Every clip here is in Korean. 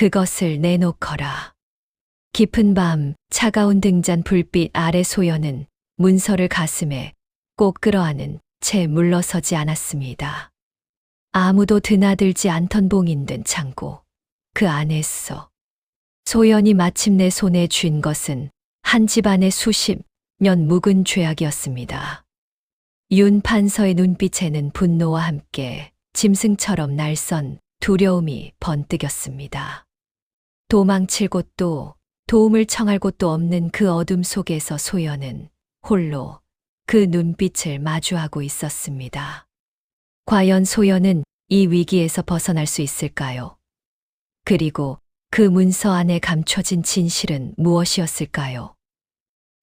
그것을 내놓거라. 깊은 밤 차가운 등잔 불빛 아래 소연은 문서를 가슴에 꼭 끌어안은 채 물러서지 않았습니다. 아무도 드나들지 않던 봉인 든 창고. 그 안에서 소연이 마침내 손에 쥔 것은 한 집안의 수십 년 묵은 죄악이었습니다. 윤 판서의 눈빛에는 분노와 함께 짐승처럼 날선 두려움이 번뜩였습니다. 도망칠 곳도 도움을 청할 곳도 없는 그 어둠 속에서 소연은 홀로 그 눈빛을 마주하고 있었습니다. 과연 소연은 이 위기에서 벗어날 수 있을까요? 그리고 그 문서 안에 감춰진 진실은 무엇이었을까요?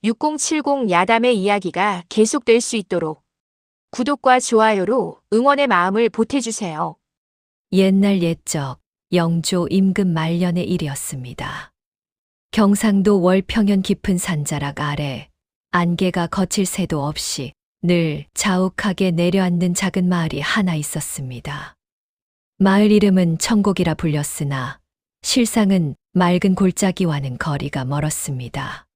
6070 야담의 이야기가 계속될 수 있도록 구독과 좋아요로 응원의 마음을 보태주세요. 옛날 옛적 영조 임금 말년의 일이었습니다. 경상도 월평연 깊은 산자락 아래 안개가 거칠 새도 없이 늘 자욱하게 내려앉는 작은 마을이 하나 있었습니다. 마을 이름은 청곡이라 불렸으나 실상은 맑은 골짜기와는 거리가 멀었습니다.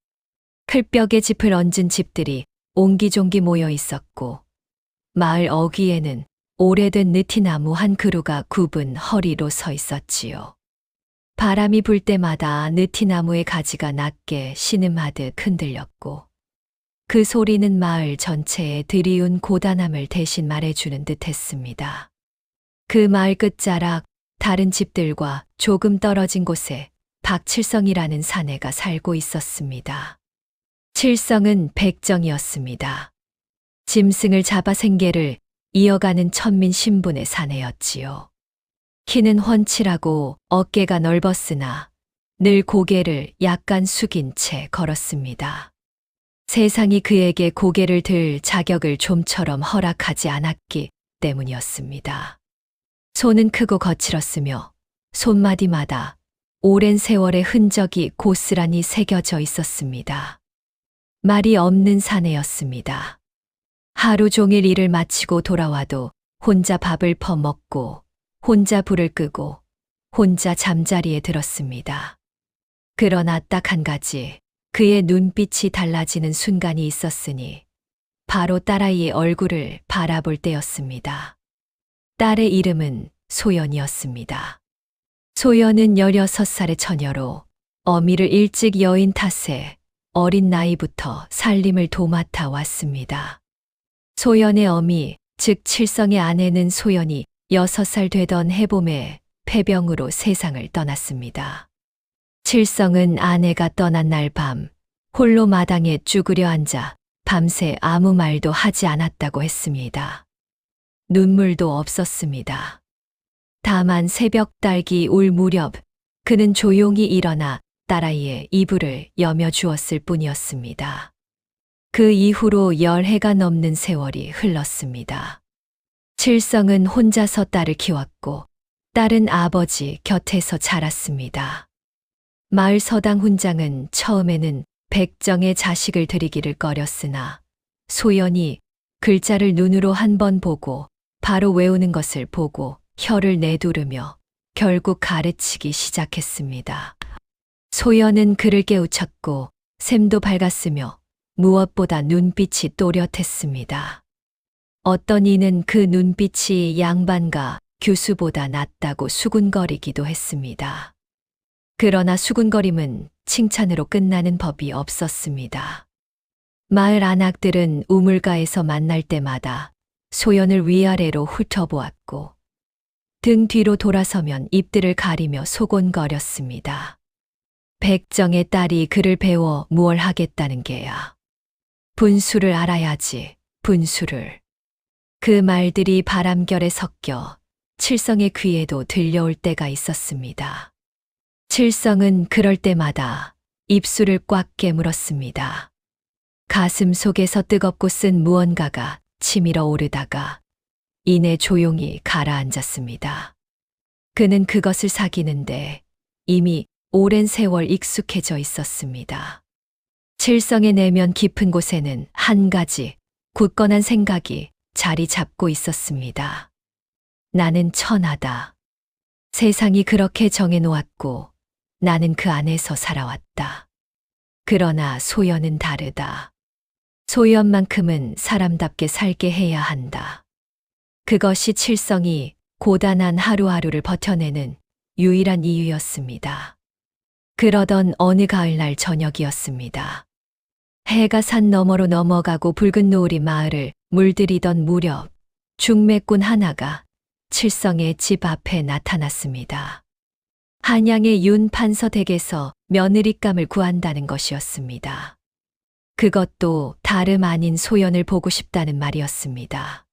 클벽에 짚을 얹은 집들이 옹기종기 모여 있었고 마을 어귀에는 오래된 느티나무 한 그루가 굽은 허리로 서 있었지요. 바람이 불 때마다 느티나무의 가지가 낮게 신음하듯 흔들렸고 그 소리는 마을 전체에 드리운 고단함을 대신 말해주는 듯 했습니다. 그 마을 끝자락 다른 집들과 조금 떨어진 곳에 박칠성이라는 사내가 살고 있었습니다. 칠성은 백정이었습니다. 짐승을 잡아 생계를 이어가는 천민 신분의 사내였지요. 키는 훤칠하고 어깨가 넓었으나 늘 고개를 약간 숙인 채 걸었습니다. 세상이 그에게 고개를 들 자격을 좀처럼 허락하지 않았기 때문이었습니다. 손은 크고 거칠었으며 손마디마다 오랜 세월의 흔적이 고스란히 새겨져 있었습니다. 말이 없는 사내였습니다. 하루 종일 일을 마치고 돌아와도 혼자 밥을 퍼먹고 혼자 불을 끄고 혼자 잠자리에 들었습니다. 그러나 딱 한 가지 그의 눈빛이 달라지는 순간이 있었으니 바로 딸아이의 얼굴을 바라볼 때였습니다. 딸의 이름은 소연이었습니다. 소연은 16살의 처녀로 어미를 일찍 여인 탓에 어린 나이부터 살림을 도맡아 왔습니다. 소연의 어미, 즉 칠성의 아내는 소연이 6살 되던 해봄에 폐병으로 세상을 떠났습니다. 칠성은 아내가 떠난 날 밤 홀로 마당에 쭈그려 앉아 밤새 아무 말도 하지 않았다고 했습니다. 눈물도 없었습니다. 다만 새벽 딸기 울 무렵 그는 조용히 일어나 딸아이의 이불을 여며 주었을 뿐이었습니다. 그 이후로 10해가 넘는 세월이 흘렀습니다. 칠성은 혼자서 딸을 키웠고 딸은 아버지 곁에서 자랐습니다. 마을 서당 훈장은 처음에는 백정의 자식을 들이기를 꺼렸으나 소연이 글자를 눈으로 한 번 보고 바로 외우는 것을 보고 혀를 내두르며 결국 가르치기 시작했습니다. 소연은 그를 깨우쳤고 샘도 밝았으며 무엇보다 눈빛이 또렷했습니다. 어떤 이는 그 눈빛이 양반과 교수보다 낫다고 수군거리기도 했습니다. 그러나 수군거림은 칭찬으로 끝나는 법이 없었습니다. 마을 안악들은 우물가에서 만날 때마다 소연을 위아래로 훑어보았고 등 뒤로 돌아서면 입들을 가리며 소곤거렸습니다. 백정의 딸이 그를 배워 무얼 하겠다는 게야. 분수를 알아야지, 분수를. 그 말들이 바람결에 섞여 칠성의 귀에도 들려올 때가 있었습니다. 칠성은 그럴 때마다 입술을 꽉 깨물었습니다. 가슴 속에서 뜨겁고 쓴 무언가가 치밀어 오르다가 이내 조용히 가라앉았습니다. 그는 그것을 사귀는데 이미 오랜 세월 익숙해져 있었습니다. 칠성의 내면 깊은 곳에는 한 가지 굳건한 생각이 자리 잡고 있었습니다. 나는 천하다. 세상이 그렇게 정해놓았고 나는 그 안에서 살아왔다. 그러나 소연은 다르다. 소연만큼은 사람답게 살게 해야 한다. 그것이 칠성이 고단한 하루하루를 버텨내는 유일한 이유였습니다. 그러던 어느 가을날 저녁이었습니다. 해가 산 너머로 넘어가고 붉은 노을이 마을을 물들이던 무렵 중매꾼 하나가 칠성의 집 앞에 나타났습니다. 한양의 윤 판서 댁에서 며느리감을 구한다는 것이었습니다. 그것도 다름 아닌 소연을 보고 싶다는 말이었습니다.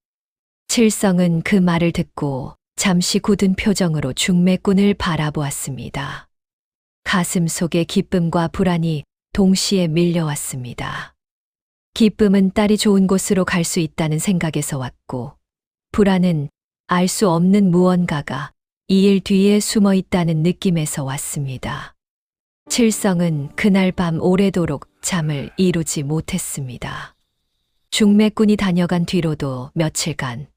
칠성은 그 말을 듣고 잠시 굳은 표정으로 중매꾼을 바라보았습니다. 가슴 속에 기쁨과 불안이 동시에 밀려왔습니다. 기쁨은 딸이 좋은 곳으로 갈 수 있다는 생각에서 왔고, 불안은 알 수 없는 무언가가 이 일 뒤에 숨어 있다는 느낌에서 왔습니다. 칠성은 그날 밤 오래도록 잠을 이루지 못했습니다. 중매꾼이 다녀간 뒤로도 며칠간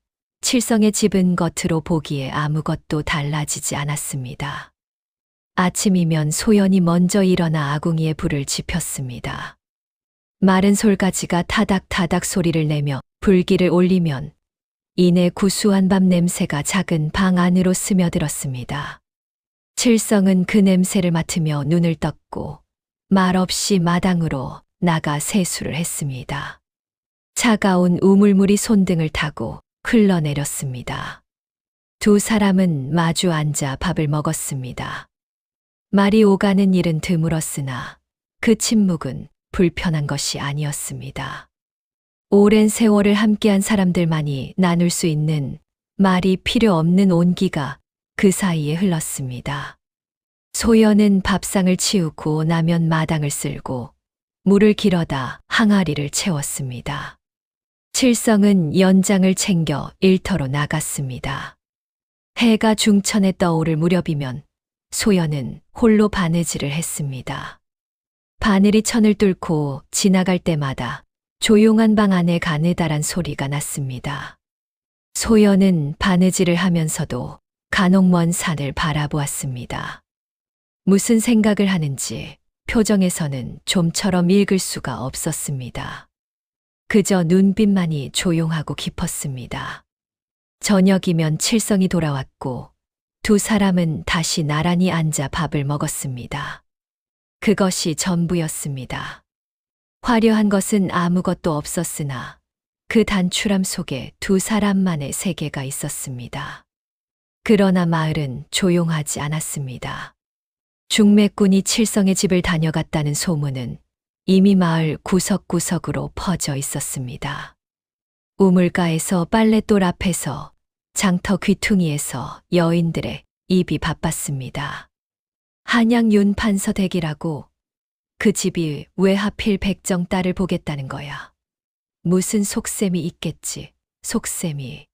칠성의 집은 겉으로 보기에 아무것도 달라지지 않았습니다. 아침이면 소연이 먼저 일어나 아궁이에 불을 지폈습니다. 마른 솔가지가 타닥타닥 소리를 내며 불길을 올리면 이내 구수한 밥 냄새가 작은 방 안으로 스며들었습니다. 칠성은 그 냄새를 맡으며 눈을 떴고 말없이 마당으로 나가 세수를 했습니다. 차가운 우물물이 손등을 타고 흘러내렸습니다. 두 사람은 마주 앉아 밥을 먹었습니다. 말이 오가는 일은 드물었으나 그 침묵은 불편한 것이 아니었습니다. 오랜 세월을 함께한 사람들만이 나눌 수 있는 말이 필요 없는 온기가 그 사이에 흘렀습니다. 소연은 밥상을 치우고 나면 마당을 쓸고 물을 길어다 항아리를 채웠습니다. 칠성은 연장을 챙겨 일터로 나갔습니다. 해가 중천에 떠오를 무렵이면 소연은 홀로 바느질을 했습니다. 바늘이 천을 뚫고 지나갈 때마다 조용한 방 안에 가느다란 소리가 났습니다. 소연은 바느질을 하면서도 간혹 먼 산을 바라보았습니다. 무슨 생각을 하는지 표정에서는 좀처럼 읽을 수가 없었습니다. 그저 눈빛만이 조용하고 깊었습니다. 저녁이면 칠성이 돌아왔고 두 사람은 다시 나란히 앉아 밥을 먹었습니다. 그것이 전부였습니다. 화려한 것은 아무것도 없었으나 그 단출함 속에 두 사람만의 세계가 있었습니다. 그러나 마을은 조용하지 않았습니다. 중매꾼이 칠성의 집을 다녀갔다는 소문은 이미 마을 구석구석으로 퍼져 있었습니다. 우물가에서 빨랫돌 앞에서 장터 귀퉁이에서 여인들의 입이 바빴습니다. 한양 윤 판서 댁이라고 그 집이 왜 하필 백정 딸을 보겠다는 거야. 무슨 속셈이 있겠지, 속셈이.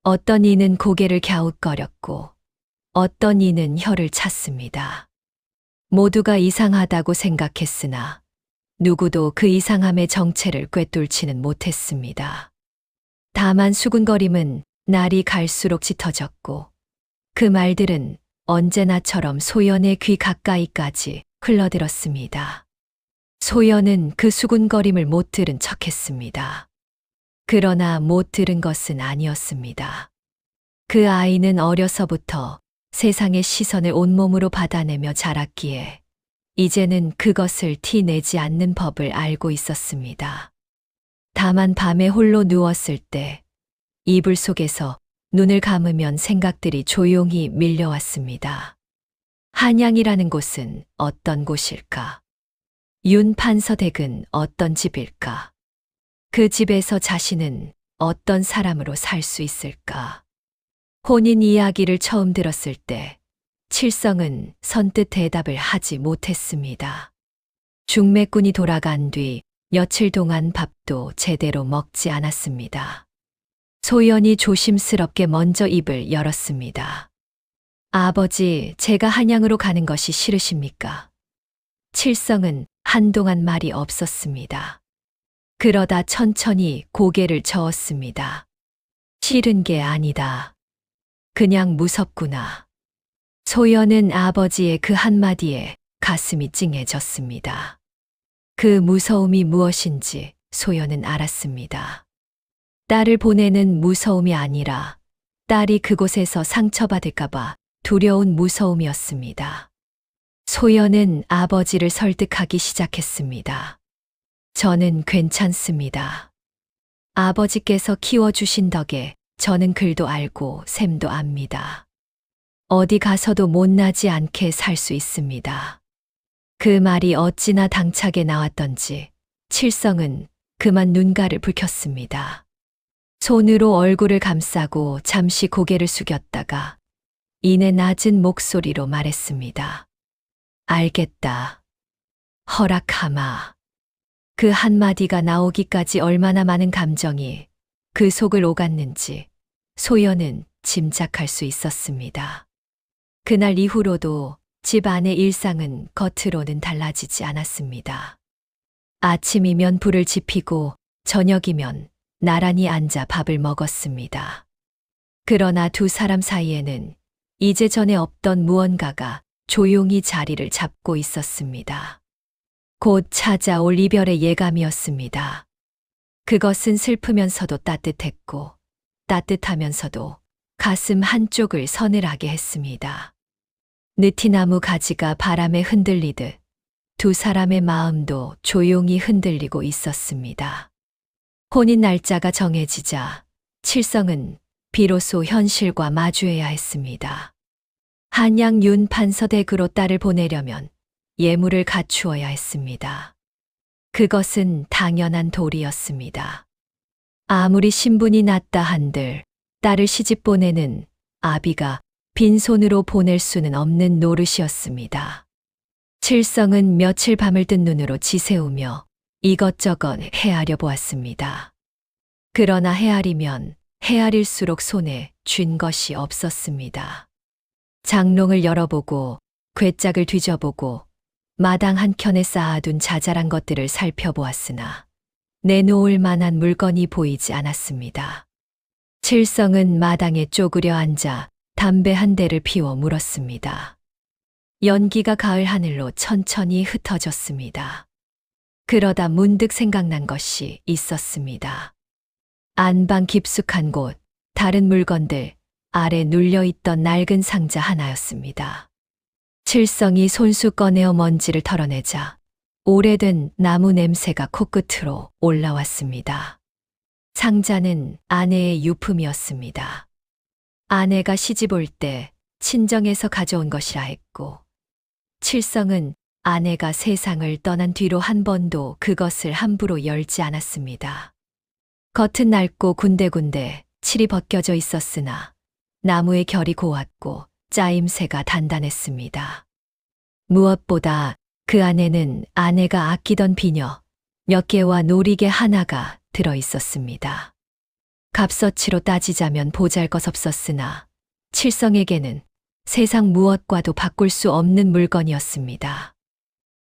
어떤 이는 고개를 갸웃거렸고 어떤 이는 혀를 찼습니다. 모두가 이상하다고 생각했으나 누구도 그 이상함의 정체를 꿰뚫지는 못했습니다. 다만 수군거림은 날이 갈수록 짙어졌고 그 말들은 언제나처럼 소연의 귀 가까이까지 흘러들었습니다. 소연은 그 수군거림을 못 들은 척했습니다. 그러나 못 들은 것은 아니었습니다. 그 아이는 어려서부터 세상의 시선을 온몸으로 받아내며 자랐기에 이제는 그것을 티내지 않는 법을 알고 있었습니다. 다만 밤에 홀로 누웠을 때 이불 속에서 눈을 감으면 생각들이 조용히 밀려왔습니다. 한양이라는 곳은 어떤 곳일까? 윤 판서 댁은 어떤 집일까? 그 집에서 자신은 어떤 사람으로 살 수 있을까? 혼인 이야기를 처음 들었을 때 칠성은 선뜻 대답을 하지 못했습니다. 중매꾼이 돌아간 뒤 며칠 동안 밥도 제대로 먹지 않았습니다. 소연이 조심스럽게 먼저 입을 열었습니다. 아버지, 제가 한양으로 가는 것이 싫으십니까? 칠성은 한동안 말이 없었습니다. 그러다 천천히 고개를 저었습니다. 싫은 게 아니다. 그냥 무섭구나. 소연은 아버지의 그 한마디에 가슴이 찡해졌습니다. 그 무서움이 무엇인지 소연은 알았습니다. 딸을 보내는 무서움이 아니라 딸이 그곳에서 상처받을까봐 두려운 무서움이었습니다. 소연은 아버지를 설득하기 시작했습니다. 저는 괜찮습니다. 아버지께서 키워주신 덕에 저는 글도 알고 셈도 압니다. 어디 가서도 못나지 않게 살 수 있습니다. 그 말이 어찌나 당차게 나왔던지 칠성은 그만 눈가를 붉혔습니다. 손으로 얼굴을 감싸고 잠시 고개를 숙였다가 이내 낮은 목소리로 말했습니다. 알겠다. 허락하마. 그 한마디가 나오기까지 얼마나 많은 감정이 그 속을 오갔는지 소연은 짐작할 수 있었습니다. 그날 이후로도 집 안의 일상은 겉으로는 달라지지 않았습니다. 아침이면 불을 지피고 저녁이면 나란히 앉아 밥을 먹었습니다. 그러나 두 사람 사이에는 이제 전에 없던 무언가가 조용히 자리를 잡고 있었습니다. 곧 찾아올 이별의 예감이었습니다. 그것은 슬프면서도 따뜻했고 따뜻하면서도 가슴 한쪽을 서늘하게 했습니다. 느티나무 가지가 바람에 흔들리듯 두 사람의 마음도 조용히 흔들리고 있었습니다. 혼인 날짜가 정해지자 칠성은 비로소 현실과 마주해야 했습니다. 한양 윤 판서댁으로 딸을 보내려면 예물을 갖추어야 했습니다. 그것은 당연한 도리였습니다. 아무리 신분이 낮다 한들 딸을 시집 보내는 아비가 빈손으로 보낼 수는 없는 노릇이었습니다. 칠성은 며칠 밤을 뜬 눈으로 지새우며 이것저것 헤아려 보았습니다. 그러나 헤아리면 헤아릴수록 손에 쥔 것이 없었습니다. 장롱을 열어보고 괴짝을 뒤져보고 마당 한켠에 쌓아둔 자잘한 것들을 살펴보았으나 내놓을 만한 물건이 보이지 않았습니다. 칠성은 마당에 쪼그려 앉아 담배 한 대를 피워 물었습니다. 연기가 가을 하늘로 천천히 흩어졌습니다. 그러다 문득 생각난 것이 있었습니다. 안방 깊숙한 곳, 다른 물건들 아래 눌려있던 낡은 상자 하나였습니다. 칠성이 손수 꺼내어 먼지를 털어내자 오래된 나무 냄새가 코끝으로 올라왔습니다. 상자는 아내의 유품이었습니다. 아내가 시집 올 때 친정에서 가져온 것이라 했고 칠성은 아내가 세상을 떠난 뒤로 한 번도 그것을 함부로 열지 않았습니다. 겉은 낡고 군데군데 칠이 벗겨져 있었으나 나무의 결이 고왔고 짜임새가 단단했습니다. 무엇보다 그 안에는 아내가 아끼던 비녀 몇 개와 놀이개 하나가 들어 있었습니다. 값어치로 따지자면 보잘것없었으나 칠성에게는 세상 무엇과도 바꿀 수 없는 물건이었습니다.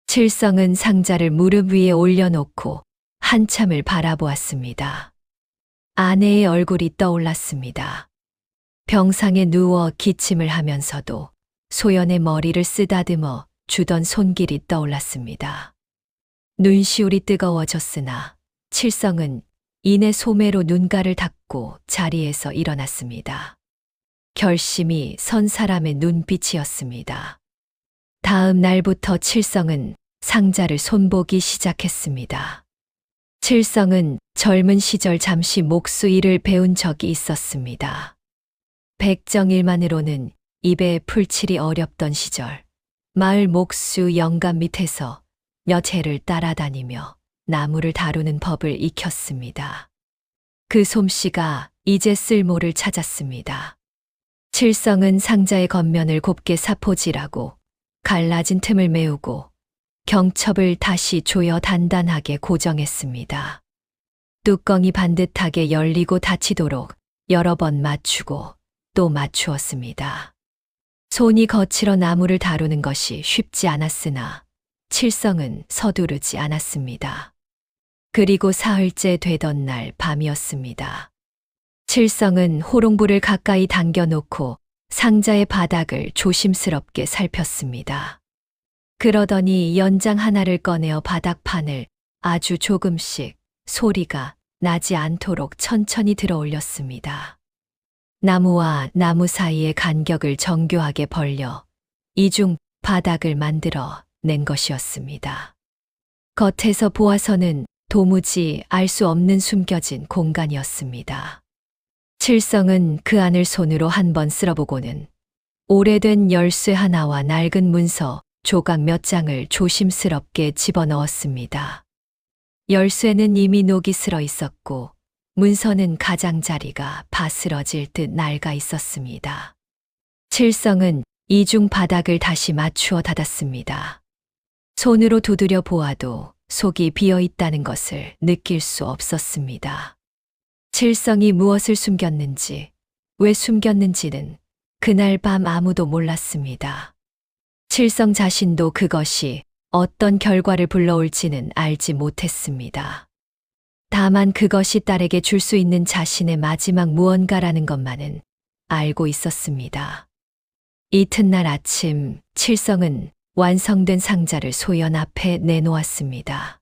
칠성은 상자를 무릎 위에 올려놓고 한참을 바라보았습니다. 아내의 얼굴이 떠올랐습니다. 병상에 누워 기침을 하면서도 소연의 머리를 쓰다듬어 주던 손길이 떠올랐습니다. 눈시울이 뜨거워졌으나 칠성은 이내 소매로 눈가를 닦고 자리에서 일어났습니다. 결심이 선 사람의 눈빛이었습니다. 다음 날부터 칠성은 상자를 손보기 시작했습니다. 칠성은 젊은 시절 잠시 목수 일을 배운 적이 있었습니다. 백정일만으로는 입에 풀칠이 어렵던 시절 마을 목수 영감 밑에서 몇 해를 따라다니며 나무를 다루는 법을 익혔습니다. 그 솜씨가 이제 쓸모를 찾았습니다. 칠성은 상자의 겉면을 곱게 사포질하고 갈라진 틈을 메우고 경첩을 다시 조여 단단하게 고정했습니다. 뚜껑이 반듯하게 열리고 닫히도록 여러 번 맞추고 또 맞추었습니다. 손이 거칠어 나무를 다루는 것이 쉽지 않았으나 칠성은 서두르지 않았습니다. 그리고 사흘째 되던 날 밤이었습니다. 칠성은 호롱불을 가까이 당겨놓고 상자의 바닥을 조심스럽게 살폈습니다. 그러더니 연장 하나를 꺼내어 바닥판을 아주 조금씩 소리가 나지 않도록 천천히 들어 올렸습니다. 나무와 나무 사이의 간격을 정교하게 벌려 이중 바닥을 만들어 낸 것이었습니다. 겉에서 보아서는 도무지 알 수 없는 숨겨진 공간이었습니다. 칠성은 그 안을 손으로 한번 쓸어보고는 오래된 열쇠 하나와 낡은 문서 조각 몇 장을 조심스럽게 집어넣었습니다. 열쇠는 이미 녹이 슬어 있었고 문서는 가장자리가 바스러질 듯 낡아 있었습니다. 칠성은 이중 바닥을 다시 맞추어 닫았습니다. 손으로 두드려 보아도 속이 비어 있다는 것을 느낄 수 없었습니다. 칠성이 무엇을 숨겼는지, 왜 숨겼는지는 그날 밤 아무도 몰랐습니다. 칠성 자신도 그것이 어떤 결과를 불러올지는 알지 못했습니다. 다만 그것이 딸에게 줄 수 있는 자신의 마지막 무언가라는 것만은 알고 있었습니다. 이튿날 아침, 칠성은 완성된 상자를 소연 앞에 내놓았습니다.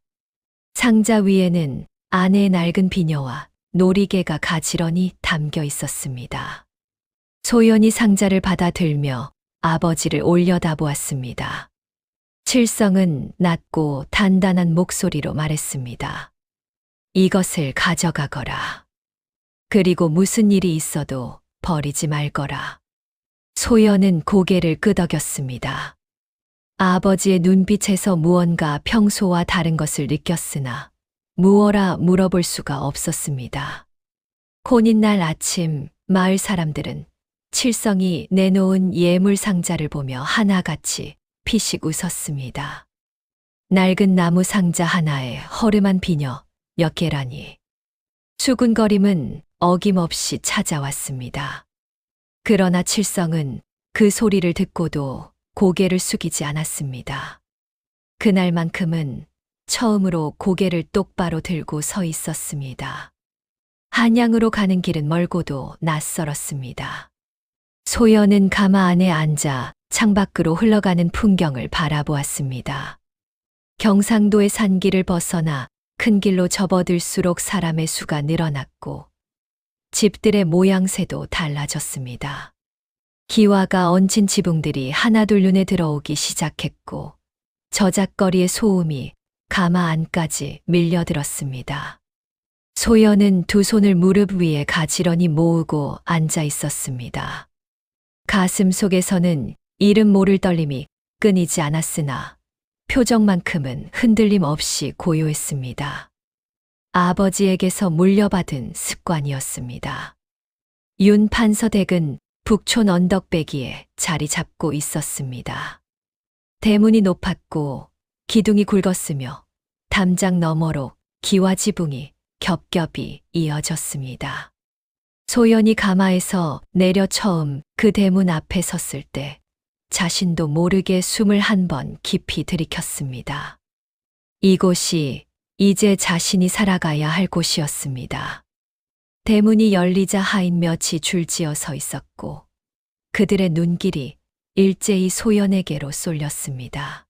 상자 위에는 아내의 낡은 비녀와 놀이개가 가지런히 담겨 있었습니다. 소연이 상자를 받아들며 아버지를 올려다보았습니다. 칠성은 낮고 단단한 목소리로 말했습니다. 이것을 가져가거라. 그리고 무슨 일이 있어도 버리지 말거라. 소연은 고개를 끄덕였습니다. 아버지의 눈빛에서 무언가 평소와 다른 것을 느꼈으나 무어라 물어볼 수가 없었습니다. 혼인날 아침 마을 사람들은 칠성이 내놓은 예물 상자를 보며 하나같이 피식 웃었습니다. 낡은 나무 상자 하나에 허름한 비녀 몇 개라니. 수군거림은 어김없이 찾아왔습니다. 그러나 칠성은 그 소리를 듣고도 고개를 숙이지 않았습니다. 그날만큼은 처음으로 고개를 똑바로 들고 서 있었습니다. 한양으로 가는 길은 멀고도 낯설었습니다. 소연은 가마 안에 앉아 창밖으로 흘러가는 풍경을 바라보았습니다. 경상도의 산길을 벗어나 큰 길로 접어들수록 사람의 수가 늘어났고 집들의 모양새도 달라졌습니다. 기와가 얹힌 지붕들이 하나둘 눈에 들어오기 시작했고 저작거리의 소음이 가마 안까지 밀려들었습니다. 소연은 두 손을 무릎 위에 가지런히 모으고 앉아 있었습니다. 가슴 속에서는 이름 모를 떨림이 끊이지 않았으나 표정만큼은 흔들림 없이 고요했습니다. 아버지에게서 물려받은 습관이었습니다. 윤 판서댁은 북촌 언덕배기에 자리 잡고 있었습니다. 대문이 높았고 기둥이 굵었으며 담장 너머로 기와 지붕이 겹겹이 이어졌습니다. 소연이 가마에서 내려 처음 그 대문 앞에 섰을 때 자신도 모르게 숨을 한 번 깊이 들이켰습니다. 이곳이 이제 자신이 살아가야 할 곳이었습니다. 대문이 열리자 하인 몇이 줄지어 서 있었고 그들의 눈길이 일제히 소연에게로 쏠렸습니다.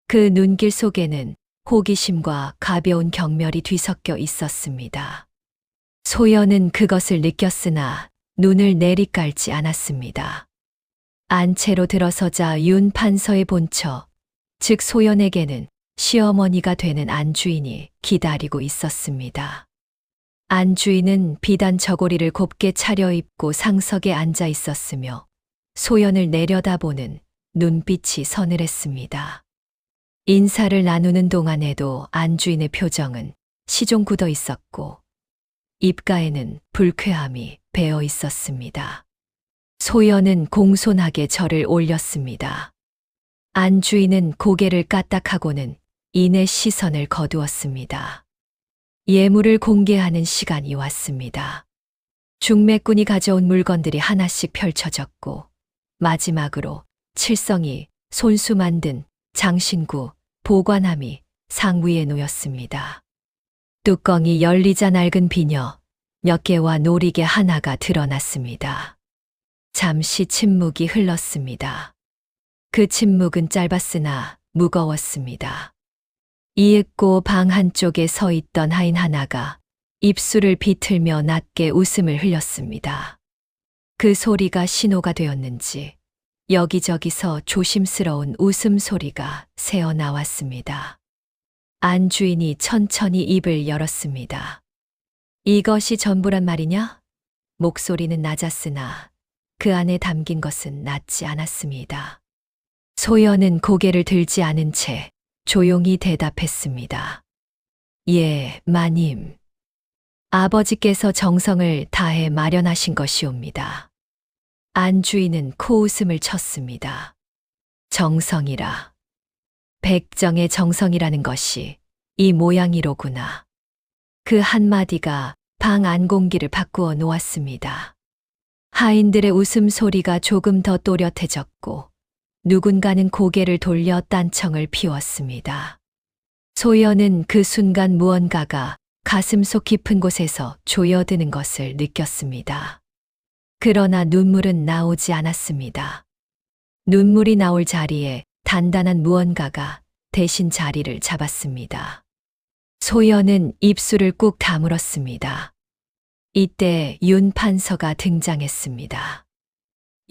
그 눈길 속에는 호기심과 가벼운 경멸이 뒤섞여 있었습니다. 소연은 그것을 느꼈으나 눈을 내리깔지 않았습니다. 안채로 들어서자 윤 판서의 본처, 즉 소연에게는 시어머니가 되는 안주인이 기다리고 있었습니다. 안주인은 비단 저고리를 곱게 차려입고 상석에 앉아 있었으며 소연을 내려다보는 눈빛이 서늘했습니다. 인사를 나누는 동안에도 안주인의 표정은 시종 굳어 있었고 입가에는 불쾌함이 배어 있었습니다. 소연은 공손하게 절을 올렸습니다. 안주인은 고개를 까딱하고는 이내 시선을 거두었습니다. 예물을 공개하는 시간이 왔습니다. 중매꾼이 가져온 물건들이 하나씩 펼쳐졌고 마지막으로 칠성이 손수 만든 장신구, 보관함이 상 위에 놓였습니다. 뚜껑이 열리자 낡은 비녀 몇 개와 놀이개 하나가 드러났습니다. 잠시 침묵이 흘렀습니다. 그 침묵은 짧았으나 무거웠습니다. 이윽고 방 한쪽에 서 있던 하인 하나가 입술을 비틀며 낮게 웃음을 흘렸습니다. 그 소리가 신호가 되었는지 여기저기서 조심스러운 웃음소리가 새어 나왔습니다. 안 주인이 천천히 입을 열었습니다. 이것이 전부란 말이냐? 목소리는 낮았으나 그 안에 담긴 것은 낮지 않았습니다. 소연은 고개를 들지 않은 채 조용히 대답했습니다. 예, 마님. 아버지께서 정성을 다해 마련하신 것이옵니다. 안 주인은 코웃음을 쳤습니다. 정성이라. 백정의 정성이라는 것이 이 모양이로구나. 그 한마디가 방 안 공기를 바꾸어 놓았습니다. 하인들의 웃음소리가 조금 더 또렷해졌고 누군가는 고개를 돌려 딴청을 피웠습니다. 소연은 그 순간 무언가가 가슴속 깊은 곳에서 조여드는 것을 느꼈습니다. 그러나 눈물은 나오지 않았습니다. 눈물이 나올 자리에 단단한 무언가가 대신 자리를 잡았습니다. 소연은 입술을 꾹 다물었습니다. 이때 윤 판서가 등장했습니다.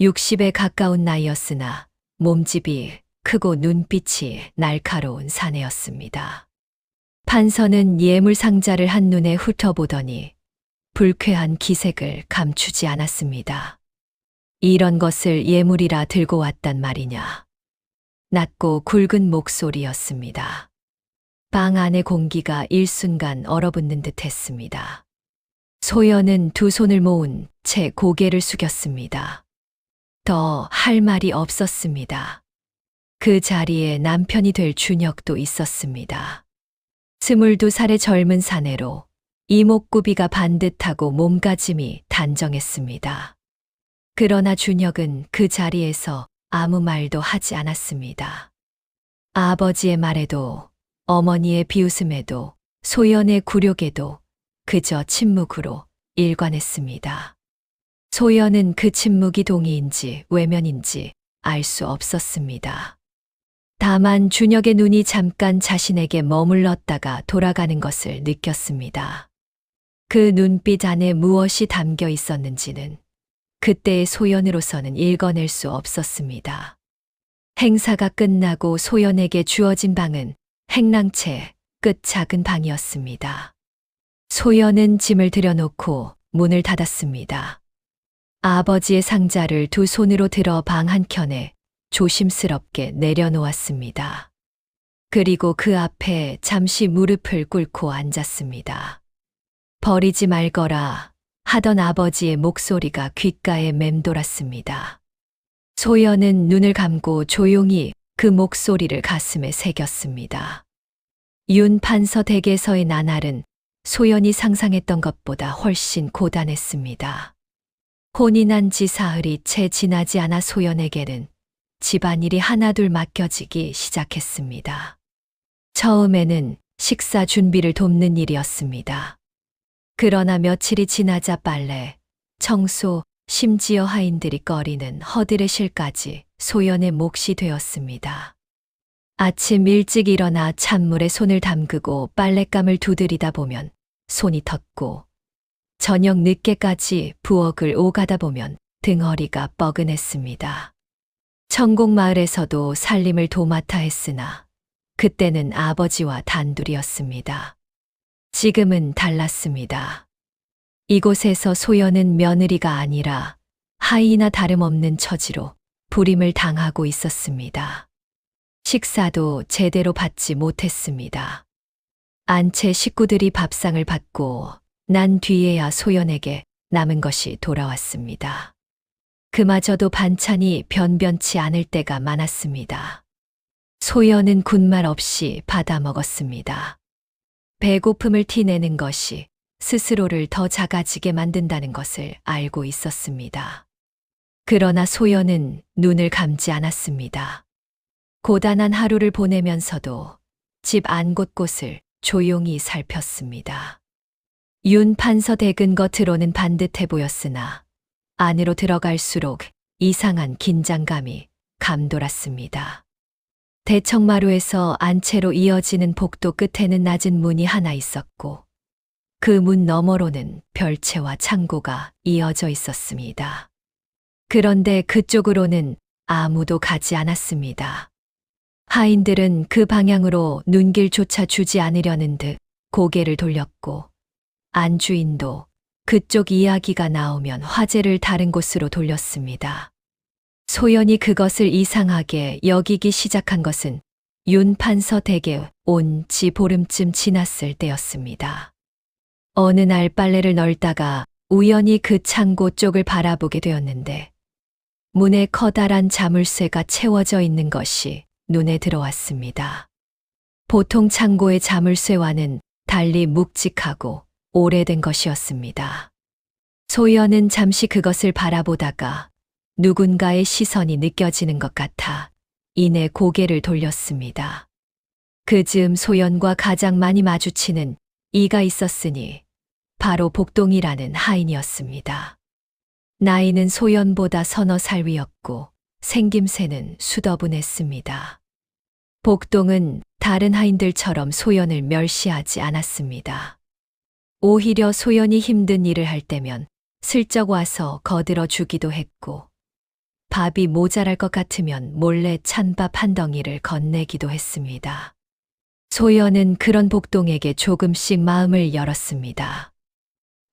60에 가까운 나이였으나 몸집이 크고 눈빛이 날카로운 사내였습니다. 판서는 예물 상자를 한눈에 훑어보더니 불쾌한 기색을 감추지 않았습니다. 이런 것을 예물이라 들고 왔단 말이냐. 낮고 굵은 목소리였습니다. 방 안의 공기가 일순간 얼어붙는 듯 했습니다. 소연은 두 손을 모은 채 고개를 숙였습니다. 더 할 말이 없었습니다. 그 자리에 남편이 될 준혁도 있었습니다. 22살의 젊은 사내로 이목구비가 반듯하고 몸가짐이 단정했습니다. 그러나 준혁은 그 자리에서 아무 말도 하지 않았습니다. 아버지의 말에도 어머니의 비웃음에도 소연의 굴욕에도 그저 침묵으로 일관했습니다. 소연은 그 침묵이 동의인지 외면인지 알 수 없었습니다. 다만 준혁의 눈이 잠깐 자신에게 머물렀다가 돌아가는 것을 느꼈습니다. 그 눈빛 안에 무엇이 담겨 있었는지는 그때의 소연으로서는 읽어낼 수 없었습니다. 행사가 끝나고 소연에게 주어진 방은 행랑채 끝 작은 방이었습니다. 소연은 짐을 들여놓고 문을 닫았습니다. 아버지의 상자를 두 손으로 들어 방 한켠에 조심스럽게 내려놓았습니다. 그리고 그 앞에 잠시 무릎을 꿇고 앉았습니다. 버리지 말거라 하던 아버지의 목소리가 귓가에 맴돌았습니다. 소연은 눈을 감고 조용히 그 목소리를 가슴에 새겼습니다. 윤 판서 댁에서의 나날은 소연이 상상했던 것보다 훨씬 고단했습니다. 혼이 난 지 사흘이 채 지나지 않아 소연에게는 집안일이 하나둘 맡겨지기 시작했습니다. 처음에는 식사 준비를 돕는 일이었습니다. 그러나 며칠이 지나자 빨래, 청소, 심지어 하인들이 꺼리는 허드레실까지 소연의 몫이 되었습니다. 아침 일찍 일어나 찬물에 손을 담그고 빨랫감을 두드리다 보면 손이 텄고 저녁 늦게까지 부엌을 오가다 보면 등허리가 뻐근했습니다. 천곡마을에서도 살림을 도맡아 했으나 그때는 아버지와 단둘이었습니다. 지금은 달랐습니다. 이곳에서 소연은 며느리가 아니라 하이나 다름없는 처지로 불임을 당하고 있었습니다. 식사도 제대로 받지 못했습니다. 안채 식구들이 밥상을 받고 난 뒤에야 소연에게 남은 것이 돌아왔습니다. 그마저도 반찬이 변변치 않을 때가 많았습니다. 소연은 군말 없이 받아 먹었습니다. 배고픔을 티내는 것이 스스로를 더 작아지게 만든다는 것을 알고 있었습니다. 그러나 소연은 눈을 감지 않았습니다. 고단한 하루를 보내면서도 집 안 곳곳을 조용히 살폈습니다. 윤 판서 댁은 겉으로는 반듯해 보였으나 안으로 들어갈수록 이상한 긴장감이 감돌았습니다. 대청마루에서 안채로 이어지는 복도 끝에는 낮은 문이 하나 있었고 그 문 너머로는 별채와 창고가 이어져 있었습니다. 그런데 그쪽으로는 아무도 가지 않았습니다. 하인들은 그 방향으로 눈길조차 주지 않으려는 듯 고개를 돌렸고 안주인도 그쪽 이야기가 나오면 화제를 다른 곳으로 돌렸습니다. 소연이 그것을 이상하게 여기기 시작한 것은 윤 판서 댁에 온 지 보름쯤 지났을 때였습니다. 어느 날 빨래를 널다가 우연히 그 창고 쪽을 바라보게 되었는데 문에 커다란 자물쇠가 채워져 있는 것이 눈에 들어왔습니다. 보통 창고의 자물쇠와는 달리 묵직하고 오래된 것이었습니다. 소연은 잠시 그것을 바라보다가 누군가의 시선이 느껴지는 것 같아 이내 고개를 돌렸습니다. 그 즈음 소연과 가장 많이 마주치는 이가 있었으니 바로 복동이라는 하인이었습니다. 나이는 소연보다 서너 살 위였고 생김새는 수더분했습니다. 복동은 다른 하인들처럼 소연을 멸시하지 않았습니다. 오히려 소연이 힘든 일을 할 때면 슬쩍 와서 거들어 주기도 했고 밥이 모자랄 것 같으면 몰래 찬밥 한 덩이를 건네기도 했습니다. 소연은 그런 복동에게 조금씩 마음을 열었습니다.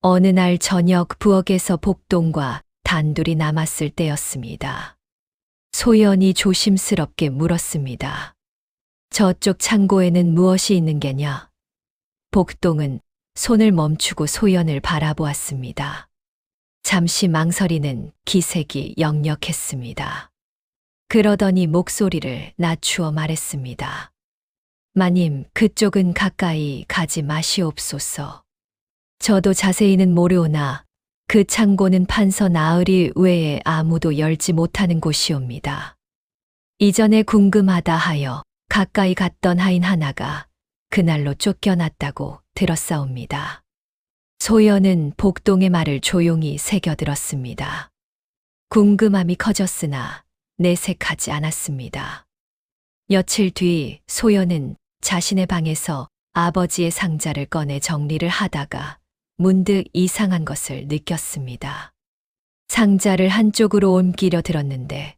어느 날 저녁 부엌에서 복동과 단둘이 남았을 때였습니다. 소연이 조심스럽게 물었습니다. 저쪽 창고에는 무엇이 있는 게냐? 복동은 손을 멈추고 소연을 바라보았습니다. 잠시 망설이는 기색이 역력했습니다. 그러더니 목소리를 낮추어 말했습니다. 마님, 그쪽은 가까이 가지 마시옵소서. 저도 자세히는 모르오나 그 창고는 판서 나으리 외에 아무도 열지 못하는 곳이옵니다. 이전에 궁금하다 하여 가까이 갔던 하인 하나가 그날로 쫓겨났다고 들었사옵니다. 소연은 복동의 말을 조용히 새겨들었습니다. 궁금함이 커졌으나 내색하지 않았습니다. 며칠 뒤 소연은 자신의 방에서 아버지의 상자를 꺼내 정리를 하다가 문득 이상한 것을 느꼈습니다. 상자를 한쪽으로 옮기려 들었는데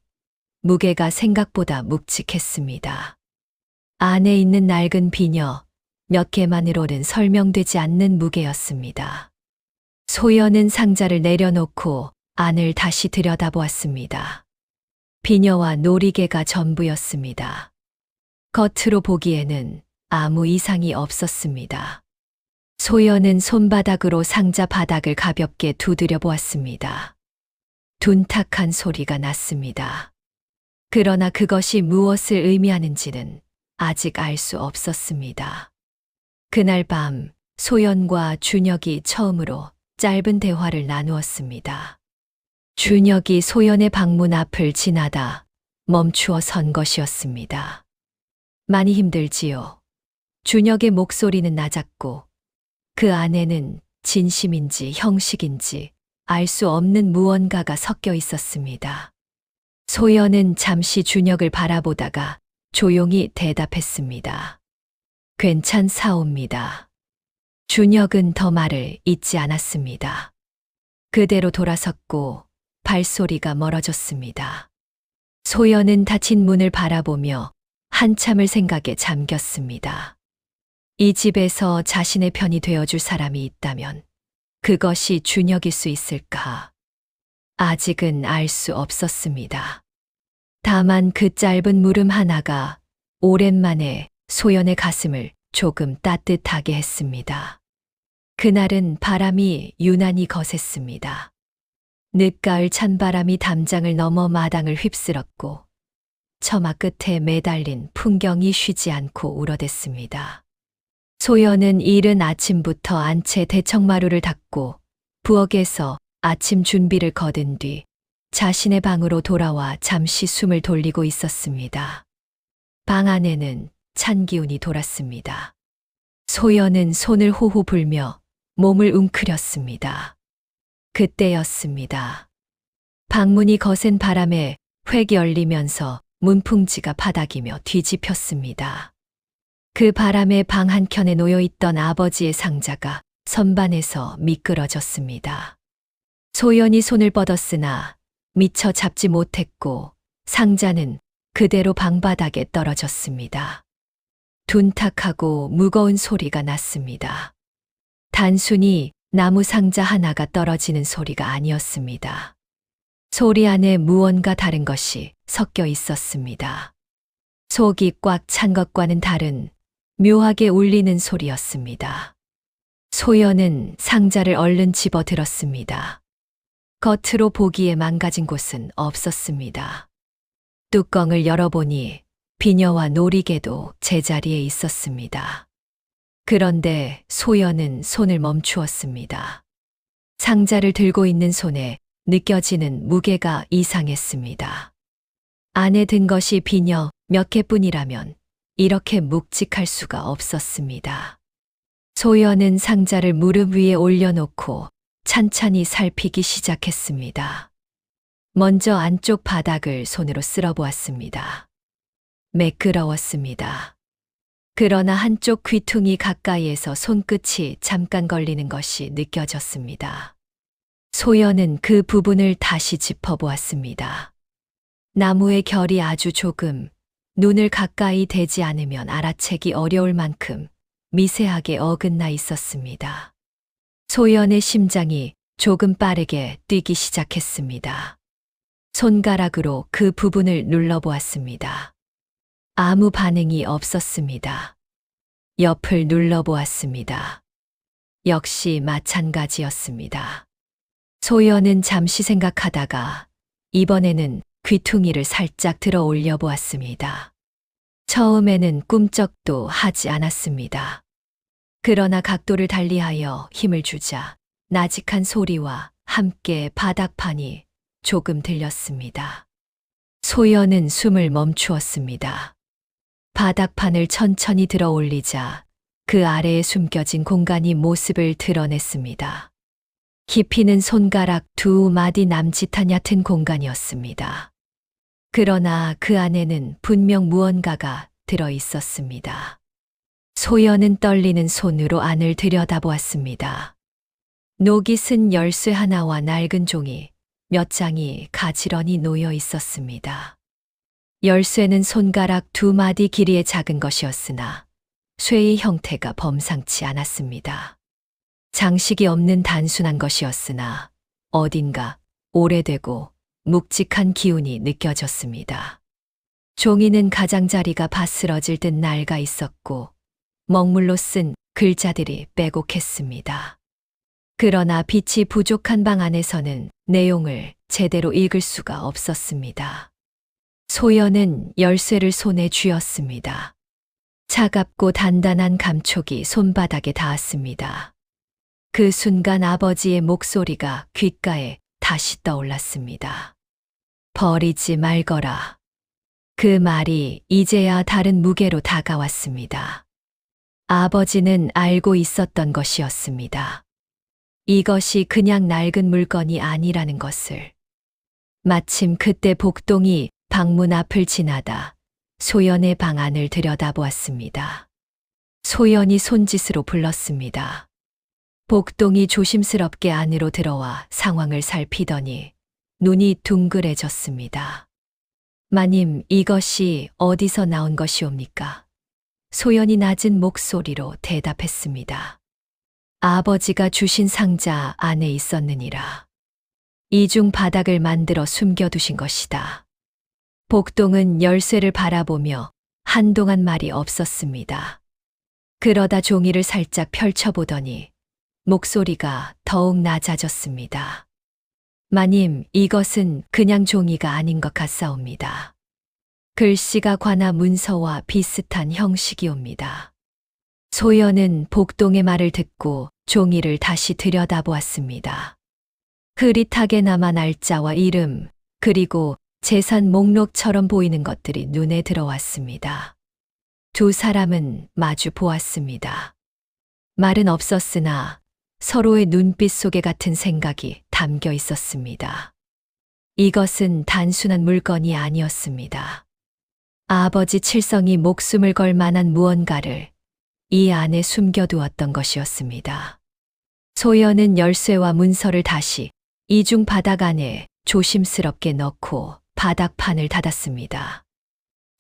무게가 생각보다 묵직했습니다. 안에 있는 낡은 비녀 몇 개만으로는 설명되지 않는 무게였습니다. 소연은 상자를 내려놓고 안을 다시 들여다보았습니다. 비녀와 놀이개가 전부였습니다. 겉으로 보기에는 아무 이상이 없었습니다. 소연은 손바닥으로 상자 바닥을 가볍게 두드려 보았습니다. 둔탁한 소리가 났습니다. 그러나 그것이 무엇을 의미하는지는 아직 알 수 없었습니다. 그날 밤 소연과 준혁이 처음으로 짧은 대화를 나누었습니다. 준혁이 소연의 방문 앞을 지나다 멈추어 선 것이었습니다. 많이 힘들지요. 준혁의 목소리는 낮았고 그 안에는 진심인지 형식인지 알 수 없는 무언가가 섞여 있었습니다. 소연은 잠시 준혁을 바라보다가 조용히 대답했습니다. 괜찮사옵니다. 준혁은 더 말을 잇지 않았습니다. 그대로 돌아섰고 발소리가 멀어졌습니다. 소연은 닫힌 문을 바라보며 한참을 생각에 잠겼습니다. 이 집에서 자신의 편이 되어줄 사람이 있다면 그것이 준혁일 수 있을까? 아직은 알 수 없었습니다. 다만 그 짧은 물음 하나가 오랜만에 소연의 가슴을 조금 따뜻하게 했습니다. 그날은 바람이 유난히 거셌습니다. 늦가을 찬바람이 담장을 넘어 마당을 휩쓸었고 처마 끝에 매달린 풍경이 쉬지 않고 울어댔습니다. 소연은 이른 아침부터 안채 대청마루를 닦고 부엌에서 아침 준비를 거둔 뒤 자신의 방으로 돌아와 잠시 숨을 돌리고 있었습니다. 방 안에는 찬 기운이 돌았습니다. 소연은 손을 호호 불며 몸을 웅크렸습니다. 그때였습니다. 방문이 거센 바람에 획 열리면서 문풍지가 바닥이며 뒤집혔습니다. 그 바람에 방 한켠에 놓여있던 아버지의 상자가 선반에서 미끄러졌습니다. 소연이 손을 뻗었으나 미처 잡지 못했고 상자는 그대로 방바닥에 떨어졌습니다. 둔탁하고 무거운 소리가 났습니다. 단순히 나무 상자 하나가 떨어지는 소리가 아니었습니다. 소리 안에 무언가 다른 것이 섞여 있었습니다. 속이 꽉 찬 것과는 다른 묘하게 울리는 소리였습니다. 소연은 상자를 얼른 집어 들었습니다. 겉으로 보기에 망가진 곳은 없었습니다. 뚜껑을 열어보니 비녀와 놀이개도 제자리에 있었습니다. 그런데 소연은 손을 멈추었습니다. 상자를 들고 있는 손에 느껴지는 무게가 이상했습니다. 안에 든 것이 비녀 몇 개뿐이라면 이렇게 묵직할 수가 없었습니다. 소연은 상자를 무릎 위에 올려놓고 찬찬히 살피기 시작했습니다. 먼저 안쪽 바닥을 손으로 쓸어보았습니다. 매끄러웠습니다. 그러나 한쪽 귀퉁이 가까이에서 손끝이 잠깐 걸리는 것이 느껴졌습니다. 소연은 그 부분을 다시 짚어보았습니다. 나무의 결이 아주 조금, 눈을 가까이 대지 않으면 알아채기 어려울 만큼 미세하게 어긋나 있었습니다. 소연의 심장이 조금 빠르게 뛰기 시작했습니다. 손가락으로 그 부분을 눌러보았습니다. 아무 반응이 없었습니다. 옆을 눌러보았습니다. 역시 마찬가지였습니다. 소연은 잠시 생각하다가 이번에는 귀퉁이를 살짝 들어 올려 보았습니다. 처음에는 꿈쩍도 하지 않았습니다. 그러나 각도를 달리하여 힘을 주자 나직한 소리와 함께 바닥판이 조금 들렸습니다. 소연은 숨을 멈추었습니다. 바닥판을 천천히 들어 올리자 그 아래에 숨겨진 공간이 모습을 드러냈습니다. 깊이는 손가락 2마디 남짓한 얕은 공간이었습니다. 그러나 그 안에는 분명 무언가가 들어 있었습니다. 소연은 떨리는 손으로 안을 들여다보았습니다. 녹이 쓴 열쇠 하나와 낡은 종이 몇 장이 가지런히 놓여 있었습니다. 열쇠는 손가락 2마디 길이의 작은 것이었으나 쇠의 형태가 범상치 않았습니다. 장식이 없는 단순한 것이었으나 어딘가 오래되고 묵직한 기운이 느껴졌습니다. 종이는 가장자리가 바스러질 듯 낡아 있었고 먹물로 쓴 글자들이 빼곡했습니다. 그러나 빛이 부족한 방 안에서는 내용을 제대로 읽을 수가 없었습니다. 소연은 열쇠를 손에 쥐었습니다. 차갑고 단단한 감촉이 손바닥에 닿았습니다. 그 순간 아버지의 목소리가 귓가에 다시 떠올랐습니다. 버리지 말거라. 그 말이 이제야 다른 무게로 다가왔습니다. 아버지는 알고 있었던 것이었습니다. 이것이 그냥 낡은 물건이 아니라는 것을. 마침 그때 복동이 방문 앞을 지나다 소연의 방 안을 들여다보았습니다. 소연이 손짓으로 불렀습니다. 복동이 조심스럽게 안으로 들어와 상황을 살피더니 눈이 둥그레졌습니다. 마님, 이것이 어디서 나온 것이옵니까? 소연이 낮은 목소리로 대답했습니다. 아버지가 주신 상자 안에 있었느니라. 이중 바닥을 만들어 숨겨두신 것이다. 복동은 열쇠를 바라보며 한동안 말이 없었습니다. 그러다 종이를 살짝 펼쳐보더니 목소리가 더욱 낮아졌습니다. 마님, 이것은 그냥 종이가 아닌 것 같사옵니다. 글씨가 관아 문서와 비슷한 형식이옵니다. 소연은 복동의 말을 듣고 종이를 다시 들여다보았습니다. 흐릿하게 남아 날짜와 이름, 그리고 재산 목록처럼 보이는 것들이 눈에 들어왔습니다. 두 사람은 마주 보았습니다. 말은 없었으나 서로의 눈빛 속에 같은 생각이 담겨 있었습니다. 이것은 단순한 물건이 아니었습니다. 아버지 칠성이 목숨을 걸 만한 무언가를 이 안에 숨겨두었던 것이었습니다. 소연은 열쇠와 문서를 다시 이중 바닥 안에 조심스럽게 넣고 바닥판을 닫았습니다.